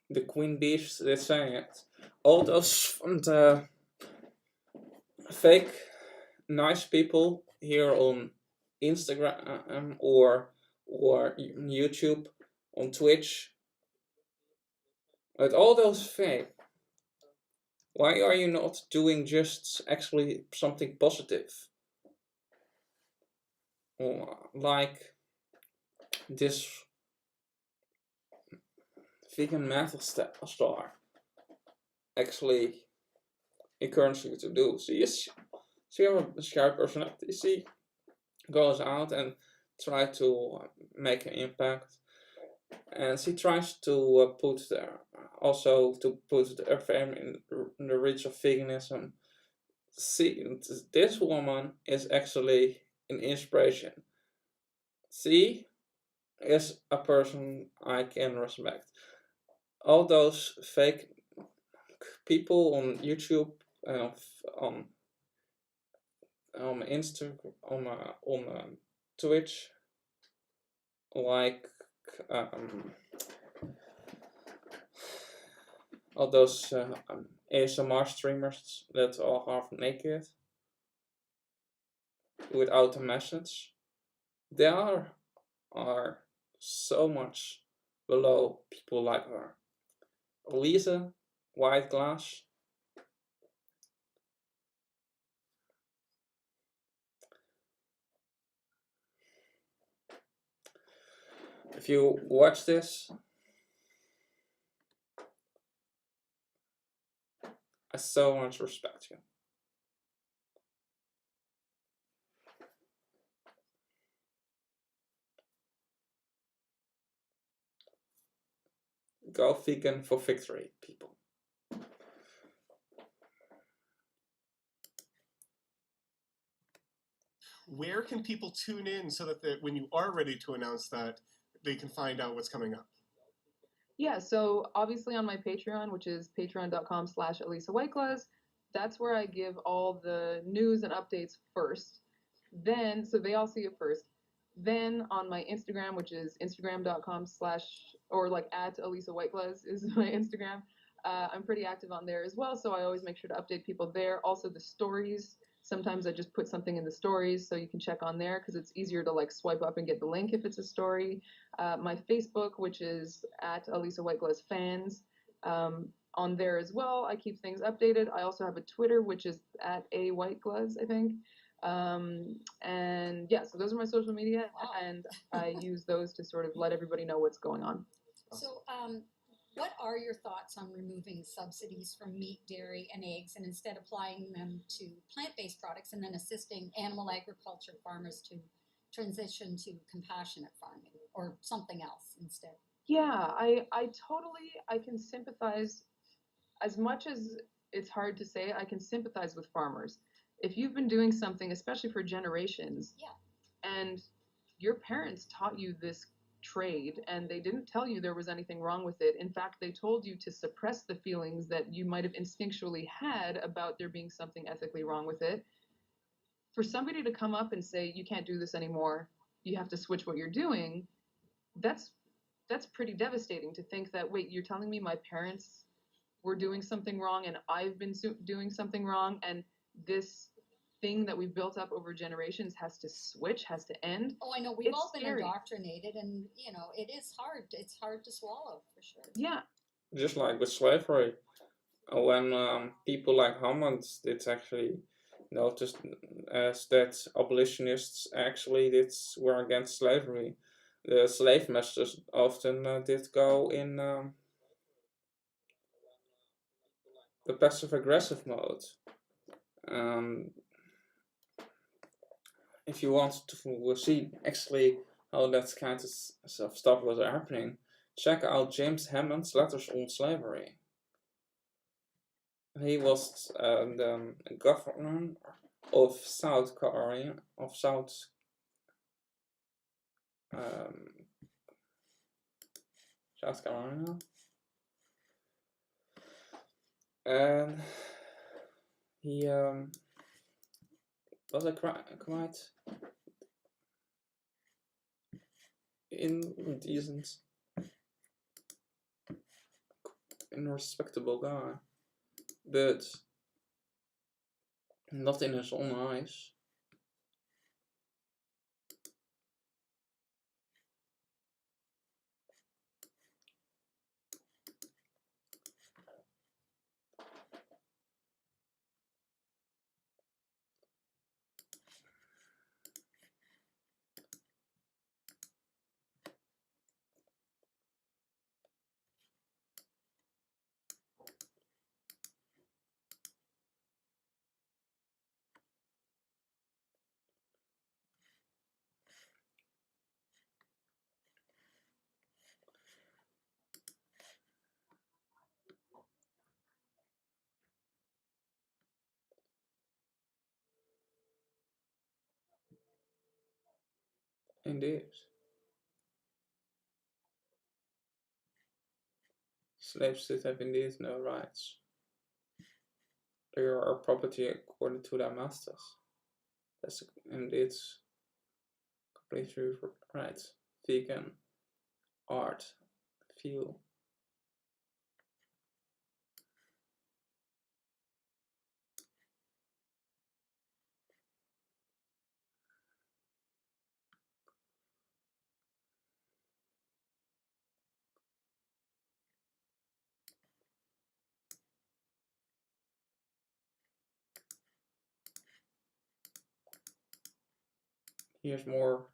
The queen bees, they're saying it. All those fake nice people here on Instagram or YouTube, on Twitch, with all those fake, why are you not doing just actually something positive? Or like this vegan metal star actually encourages you to do. She have a shy personality. She goes out and try to make an impact, and she tries to put her fame in the reach of veganism. See, this woman is actually an inspiration. She is a person I can respect. All those fake people on YouTube, on Instagram, on Twitch, like all those ASMR streamers that are half naked without a message, they are so much below people like her. Alissa, white-gluz. If you watch this, I so much respect you. Go vegan for victory, people. where can people tune in so that when you are ready to announce that, they can find out what's coming up? Yeah, so obviously on my Patreon, which is patreon.com/Alissa white-gluz, that's where I give all the news and updates first. Then, so they all see it first. Then on my Instagram, which is instagram.com/ or like at Alissa white-gluz is my Instagram. I'm pretty active on there as well, so I always make sure to update people there. Also the stories. Sometimes I just put something in the stories so you can check on there because it's easier to like swipe up and get the link if it's a story. My Facebook, which is at Alissa white-gluz fans, on there as well. I keep things updated. I also have a Twitter, which is at a white-gluz, I think. And yeah, so those are my social media, and I use those to sort of let everybody know what's going on. So, what are your thoughts on removing subsidies from meat, dairy, and eggs and instead applying them to plant-based products and then assisting animal agriculture farmers to transition to compassionate farming or something else instead? Yeah, I can sympathize as much as it's hard to say, I can sympathize with farmers. If you've been doing something, especially for generations, Yeah. and your parents taught you this trade, and they didn't tell you there was anything wrong with it. In fact, they told you to suppress the feelings that you might have instinctually had about there being something ethically wrong with it. For somebody to come up and say, you can't do this anymore, you have to switch what you're doing, that's pretty devastating, to think that, wait, you're telling me my parents were doing something wrong and I've been doing something wrong, and this thing that we've built up over generations has to switch, has to end. Oh, I know. We've It's all been scary. indoctrinated, and you know, it is hard. It's hard to swallow, for sure. Yeah. Just like with slavery, when people like Hammond did actually notice as that abolitionists actually were against slavery, the slave masters often did go in the passive-aggressive mode. If you want to see actually how that kind of stuff was happening, check out James Hammond's Letters on Slavery. He was the governor of South Carolina, South Carolina, and he was quite indecent and respectable guy, but not in his own eyes. Indeed. Slaves did have indeed no rights. They are property according to their masters. That's indeed completely right. Vegan, art, feel. Here's more.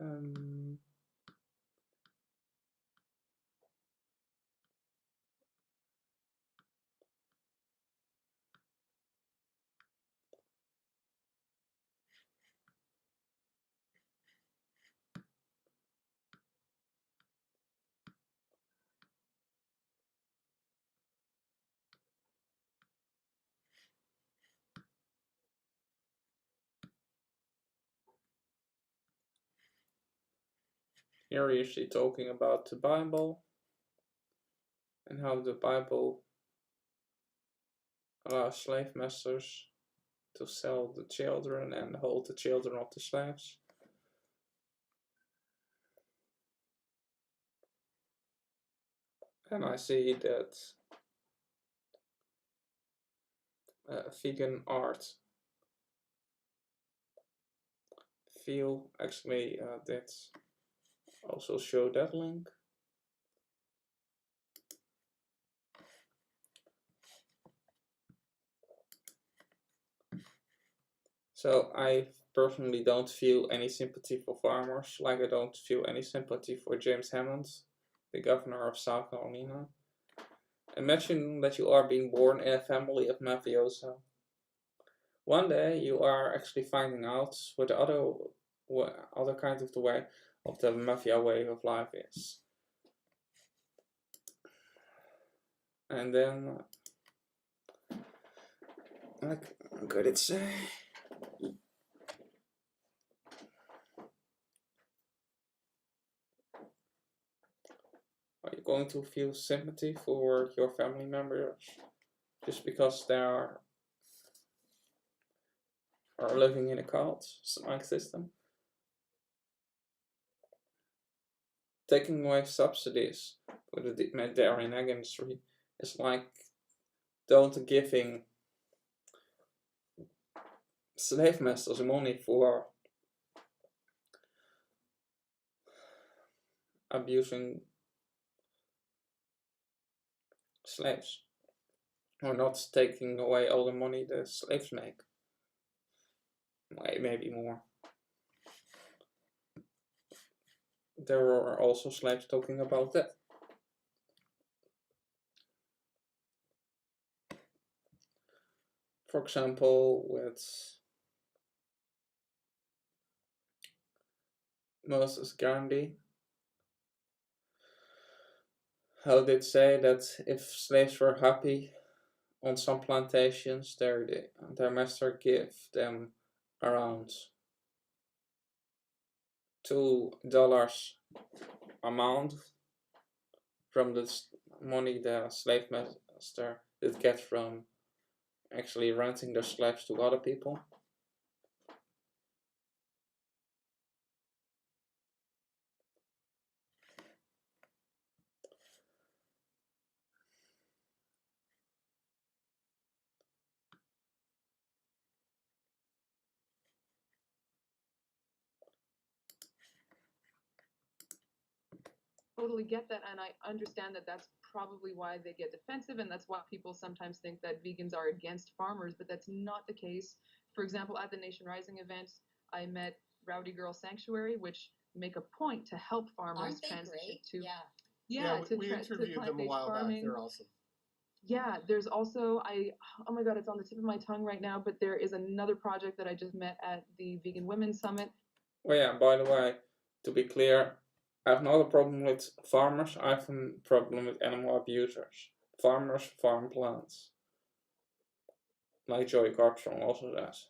Um, Here you see talking about the Bible and how the Bible allows slave masters to sell the children and hold the children of the slaves. And I see that vegan art feel actually that also show that link. So I personally don't feel any sympathy for farmers, like I don't feel any sympathy for James Hammond, the governor of South Carolina. Imagine that you are being born in a family of mafioso. One day you are actually finding out what the other kind of the way of the mafia way of life is. And then, like, could it say? Are you going to feel sympathy for your family members just because they are living in a cult-like system? Taking away subsidies for the dairy and egg industry is like don't giving slave masters money for abusing slaves, or not taking away all the money the slaves make. Maybe more. There were also slaves talking about that. For example, with Moses Gandhi, how did say that if slaves were happy on some plantations, their master gave them around $2 amount from the money the slave master did get from actually renting their slaves to other people. Totally get that, and I understand that that's probably why they get defensive, and that's why people sometimes think that vegans are against farmers, but that's not the case. For example, at the Nation Rising event, I met Rowdy Girl Sanctuary, which make a point to help farmers transition to we interviewed them a while back. They're awesome. Yeah, there's also oh my god, it's on the tip of my tongue right now, but there is another project that I just met at the Vegan Women's Summit. Oh yeah, by the way, to be clear, I have not a problem with farmers, I have a problem with animal abusers. Farmers farm plants. Like Joey Carpstrong also does.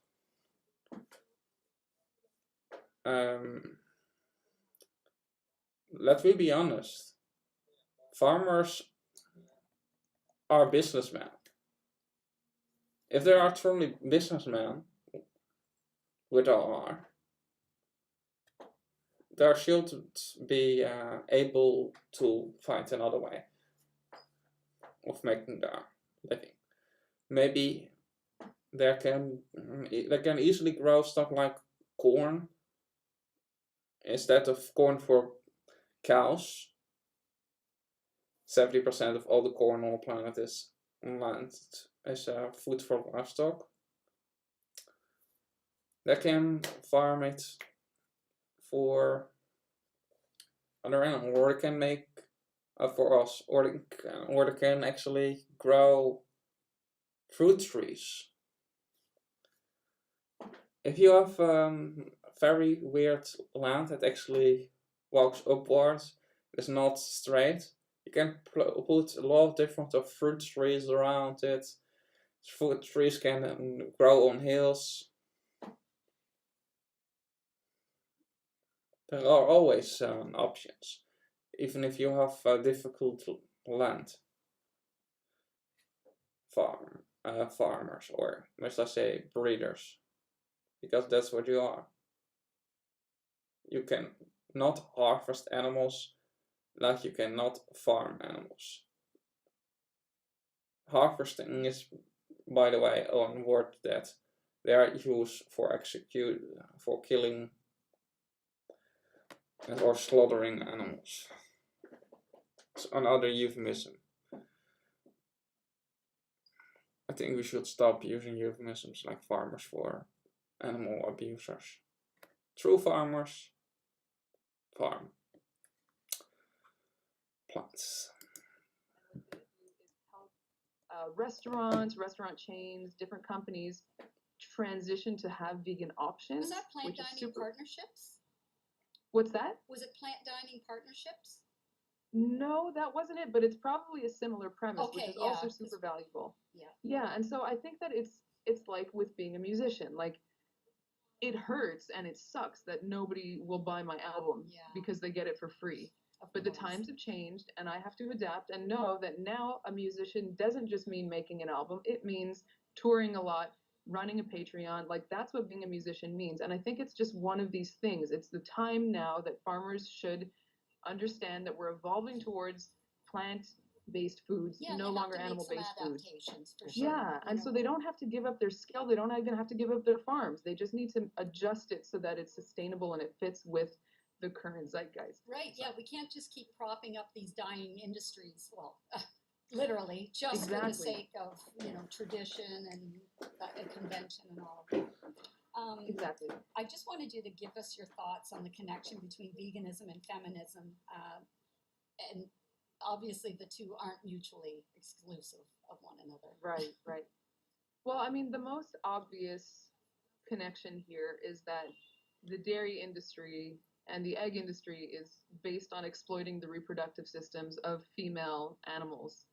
Let me be honest. Farmers are businessmen. If they are truly businessmen, which they are, they should be able to find another way of making their living. Maybe they can easily grow stuff like corn instead of corn for cows. 70% of all the corn on the planet is food for livestock. They can farm it for other animals, or they can make for us, or they can actually grow fruit trees. If you have very weird land that actually walks upwards, it's not straight, you can put a lot of different fruit trees around it. Fruit trees can grow on hills. There are always options, even if you have difficult land. Farmers, or must I say breeders, because that's what you are. You can not harvest animals like you cannot farm animals. Harvesting is, by the way, a word that they are used for killing or slaughtering animals. It's another euphemism. I think we should stop using euphemisms like farmers for animal abusers. True farmers farm plants. restaurants, restaurant chains, different companies transition to have vegan options. Was that plant which is dining super. partnerships? What's that? Was it plant dining partnerships? No, that wasn't it, but it's probably a similar premise, which Okay, is yeah, also 'cause- super valuable. Yeah. Yeah, and so I think that it's like with being a musician, like it hurts and it sucks that nobody will buy my album Yeah. because they get it for free. Of But the course. times have changed, and I have to adapt and know that now a musician doesn't just mean making an album, it means touring a lot, running a Patreon. Like, that's what being a musician means. And I think it's just one of these things. It's the time now that farmers should understand that we're evolving towards plant-based foods, Yeah, no they have longer to make some animal-based foods. adaptations for sure. Yeah, and so they don't have to give up their skill. They don't even have to give up their farms. They just need to adjust it so that it's sustainable and it fits with the current zeitgeist. Right, yeah, we can't just keep propping up these dying industries, well, literally, just for the Exactly. sake of, tradition and convention and all of that. Exactly. I just wanted you to give us your thoughts on the connection between veganism and feminism. And obviously the two aren't mutually exclusive of one another. Right, right. Well, I mean, the most obvious connection here is that the dairy industry and the egg industry is based on exploiting the reproductive systems of female animals.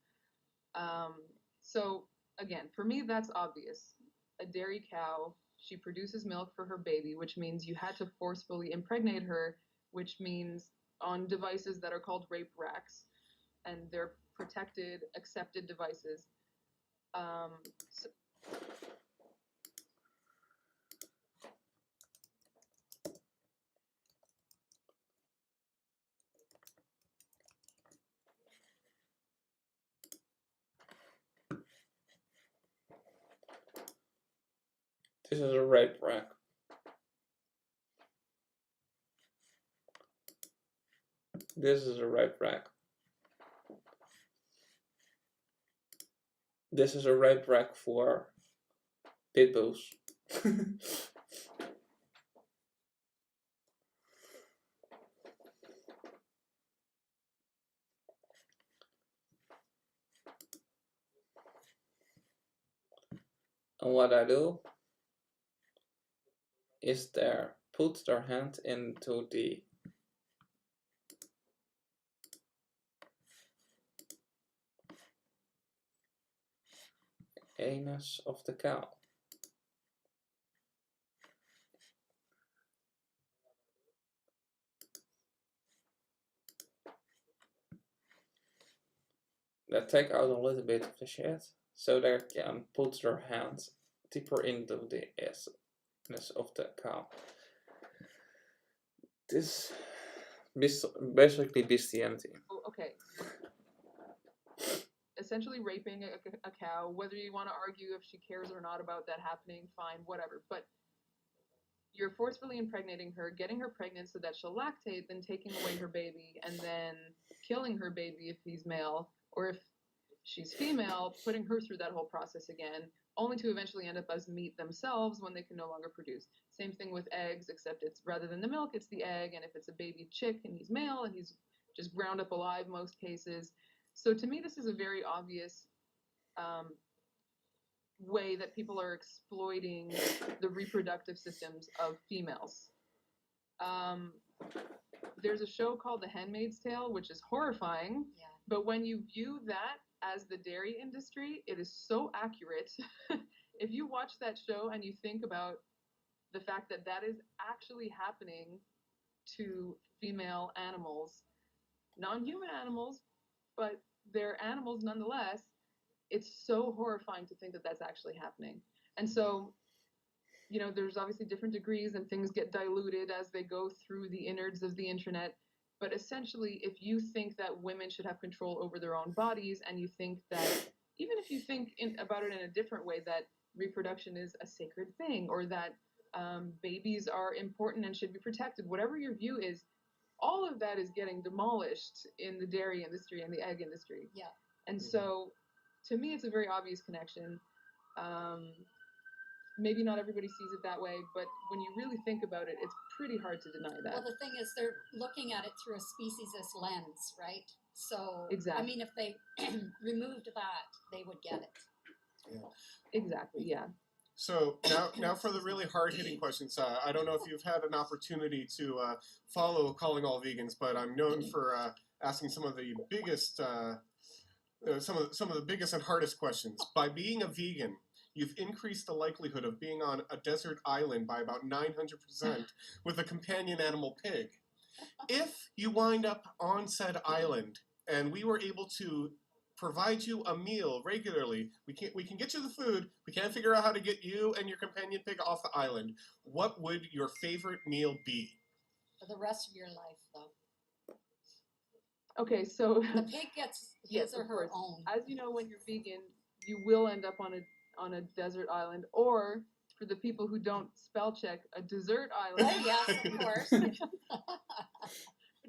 So, again, for me, that's obvious. A dairy cow, she produces milk for her baby, which means you had to forcefully impregnate her, which means on devices that are called rape racks, and they're protected, accepted devices. So, This is a rape rack. This is a rape rack. This is a rape rack for pit bulls. And what I do is put their hand into the anus of the cow. They take out a little bit of the shit so they can put their hands deeper into the anus of the cow. This basically bestiality. okay. Essentially raping a cow, whether you want to argue if she cares or not about that happening, fine, whatever. But you're forcefully impregnating her, getting her pregnant so that she'll lactate, then taking away her baby, and then killing her baby if he's male, or if she's female, putting her through that whole process again, only to eventually end up as meat themselves when they can no longer produce. Same thing with eggs, except it's rather than the milk, it's the egg, and if it's a baby chick and he's male and he's just ground up alive most cases. So to me, this is a very obvious way that people are exploiting the reproductive systems of females. There's a show called The Handmaid's Tale, which is horrifying, Yeah. but when you view that as the dairy industry, it is so accurate. If you watch that show and you think about the fact that that is actually happening to female animals, non-human animals, but they're animals nonetheless, it's so horrifying to think that that's actually happening. And so, there's obviously different degrees and things get diluted as they go through the innards of the internet. But essentially, if you think that women should have control over their own bodies, and you think that, even if you think about it in a different way, that reproduction is a sacred thing, or that babies are important and should be protected, whatever your view is, all of that is getting demolished in the dairy industry and the egg industry. Yeah. And so, to me, it's a very obvious connection. maybe not everybody sees it that way, but when you really think about it, it's pretty hard to deny that. Well, the thing is, they're looking at it through a speciesist lens, right? So, Exactly. I mean, if they removed that, they would get it. Yeah. Exactly, yeah. So now for the really hard-hitting questions. I don't know if you've had an opportunity to follow Calling All Vegans, but I'm known for asking some of the biggest, some of the biggest and hardest questions. By being a vegan, you've increased the likelihood of being on a desert island by about 900% with a companion animal pig. If you wind up on said island and we were able to provide you a meal regularly, we can get you the food, we can't figure out how to get you and your companion pig off the island, what would your favorite meal be? For the rest of your life, though. Okay, so The pig gets his or her own. As you know, when you're vegan, you will end up on a desert island, or for the people who don't spell check, a dessert island. Oh yes, of course. Which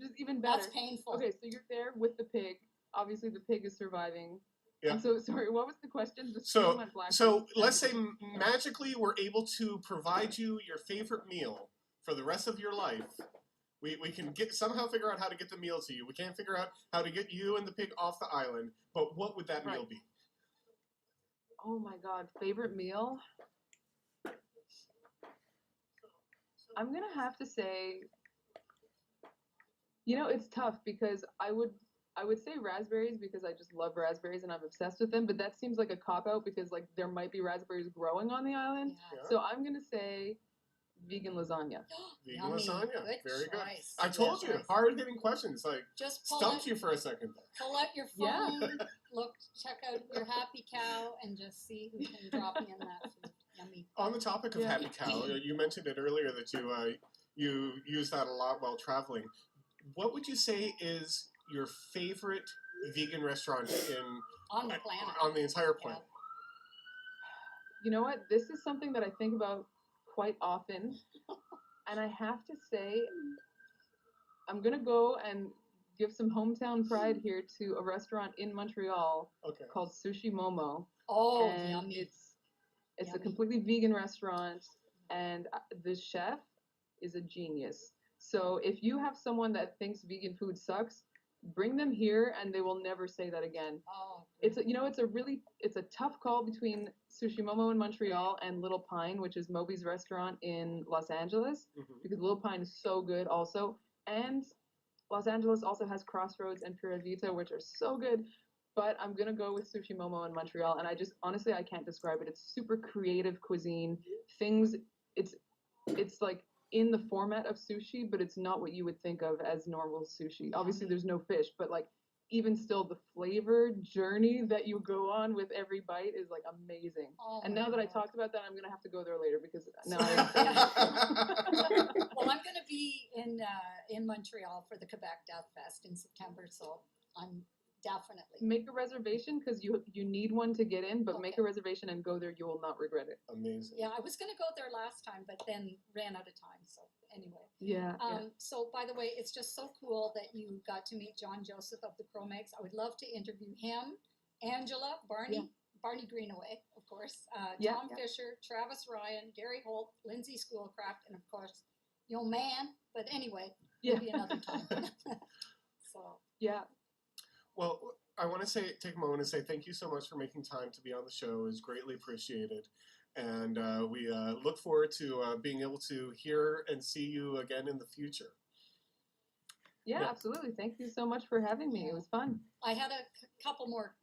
is even better. That's painful. Okay, so you're there with the pig. Obviously, the pig is surviving. Yeah. And so, sorry, what was the question? So let's say magically we're able to provide you your favorite meal for the rest of your life. We can somehow figure out how to get the meal to you. We can't figure out how to get you and the pig off the island. But what would that meal be? Oh my God, favorite meal? I'm gonna have to say, it's tough because I would say raspberries because I just love raspberries and I'm obsessed with them, but that seems like a cop-out because like there might be raspberries growing on the island. Yeah. So I'm gonna say vegan lasagna. Vegan Yummy. lasagna. Good Very good. choice. I told you, hard-hitting questions. Like, just stumped you for a second there. Pull out your phone, look, check out your Happy Cow, and just see who can drop in that food. Yummy. On the topic of Happy Cow, you mentioned it earlier that you use that a lot while traveling. What would you say is your favorite vegan restaurant on the planet? On the entire planet? Yeah. You know what? This is something that I think about quite often, and I have to say, I'm gonna go and give some hometown pride here to a restaurant in Montreal called Sushi Momo. Oh, and yummy! It's a completely vegan restaurant, and the chef is a genius. So if you have someone that thinks vegan food sucks, bring them here and they will never say that again. Oh, it's a tough call between Sushi Momo in Montreal and Little Pine, which is Moby's restaurant in Los Angeles, because Little Pine is so good also. And Los Angeles also has Crossroads and Pura Vita, which are so good. But I'm gonna go with Sushi Momo in Montreal, and honestly I can't describe it. It's super creative cuisine. It's like in the format of sushi, but it's not what you would think of as normal sushi. Obviously there's no fish, but like even still the flavor journey that you go on with every bite is like amazing. Oh, and now that I talked about that, I'm gonna have to go there later because now Well, I'm gonna be in Montreal for the Quebec Death Fest in September, so I'm definitely make a reservation because you need one to get in, but make a reservation and go there. You will not regret it. Amazing. Yeah, I was going to go there last time, but then ran out of time. So anyway. Yeah. So by the way, it's just so cool that you got to meet John Joseph of the Chromex. I would love to interview him, Angela, Barney Greenaway, of course, Tom Fisher, Travis Ryan, Gary Holt, Lindsay Schoolcraft, and of course, your man. But anyway, maybe another time. So. Yeah. Well, I want to take a moment and say thank you so much for making time to be on the show. It's greatly appreciated. And we look forward to being able to hear and see you again in the future. Yeah, absolutely. Thank you so much for having me. It was fun. I had a couple more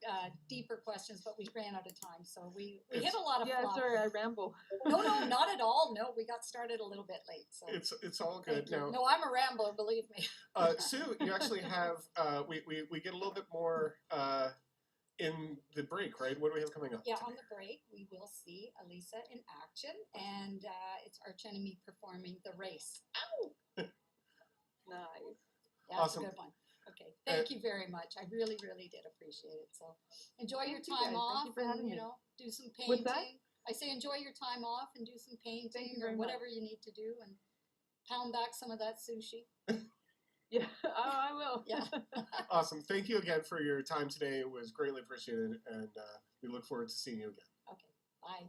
deeper questions, but we ran out of time. So we hit a lot of fluff. Sorry, I ramble. No, not at all. No, we got started a little bit late. So it's all good. Now, no, I'm a rambler, believe me. Sue, you actually have, we get a little bit more in the break, right? What do we have coming up? Yeah, on the break, we will see Alissa in action, and it's Archenemy performing The Race. Ow! Nice. Yeah, awesome. That's a good one. Okay, thank you very much. I really, really did appreciate it. So enjoy your time off and, do some painting. What's that? I say enjoy your time off and do some painting or whatever you need to do and pound back some of that sushi. Yeah, I will. Yeah. Awesome. Thank you again for your time today. It was greatly appreciated, and we look forward to seeing you again. Okay, bye.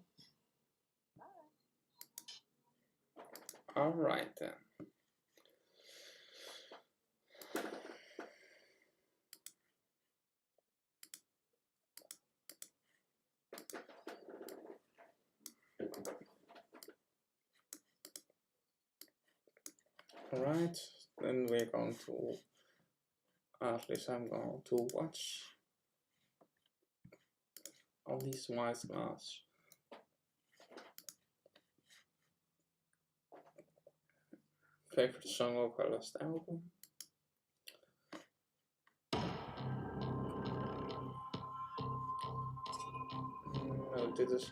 Bye. Alright then. Alright, then we're going to, at least I'm going to watch Alissa white-gluz. Favorite song of her last album. No, dit is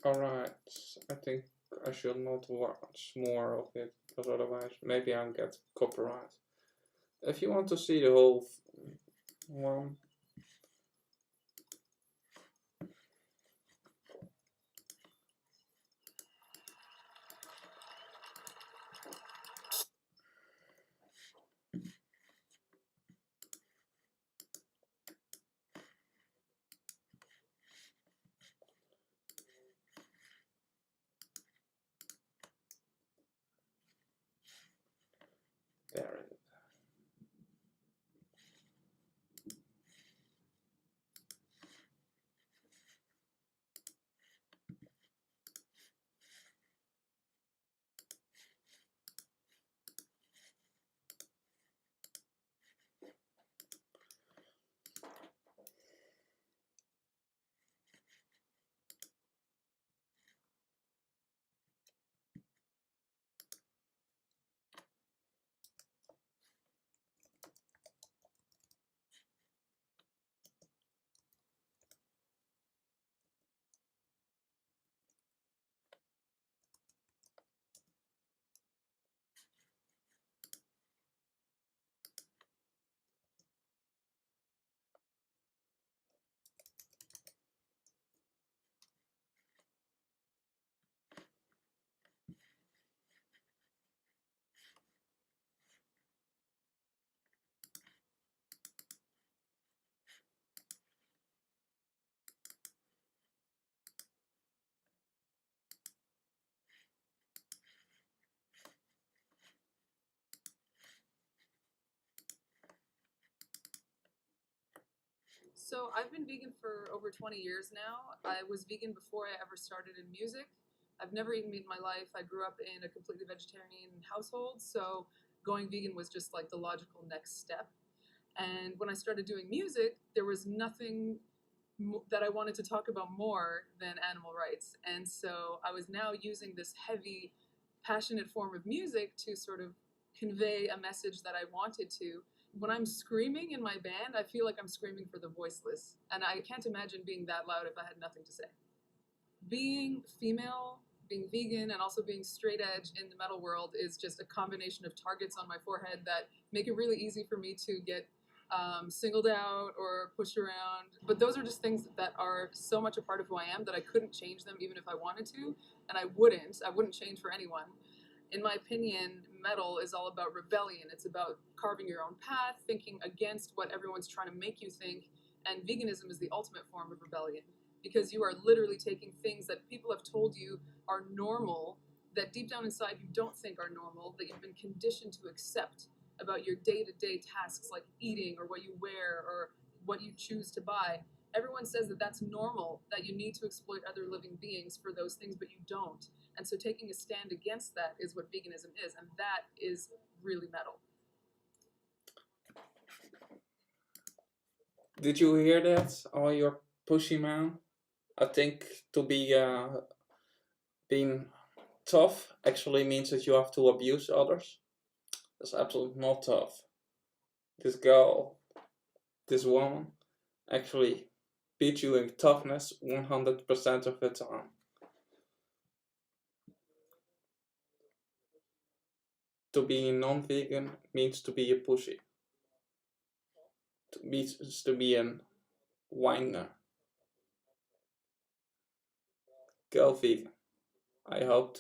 alright. I think I should not watch more of it, because otherwise maybe I'll get copyright. If you want to see the whole one, Very good. So I've been vegan for over 20 years now. I was vegan before I ever started in music. I've never eaten meat in my life. I grew up in a completely vegetarian household, so going vegan was just like the logical next step. And when I started doing music, there was nothing that I wanted to talk about more than animal rights. And so I was now using this heavy, passionate form of music to sort of convey a message that I wanted to. When I'm screaming in my band, I feel like I'm screaming for the voiceless. And I can't imagine being that loud if I had nothing to say. Being female, being vegan, and also being straight edge in the metal world is just a combination of targets on my forehead that make it really easy for me to get singled out or pushed around. But those are just things that are so much a part of who I am that I couldn't change them even if I wanted to, and I wouldn't change for anyone. In my opinion, metal is all about rebellion. It's about carving your own path, thinking against what everyone's trying to make you think, and veganism is the ultimate form of rebellion, because you are literally taking things that people have told you are normal, that deep down inside you don't think are normal, that you've been conditioned to accept about your day-to-day tasks like eating or what you wear or what you choose to buy. Everyone says that that's normal, that you need to exploit other living beings for those things, but you don't. And so taking a stand against that is what veganism is, and that is really metal. Did you hear that? All your pushy man? I think to be being tough actually means that you have to abuse others. That's absolutely not tough. This girl, this woman, actually beat you in toughness 100% of the time. To be non-vegan means to be a pussy. Means to be a whiner. Go vegan. I hope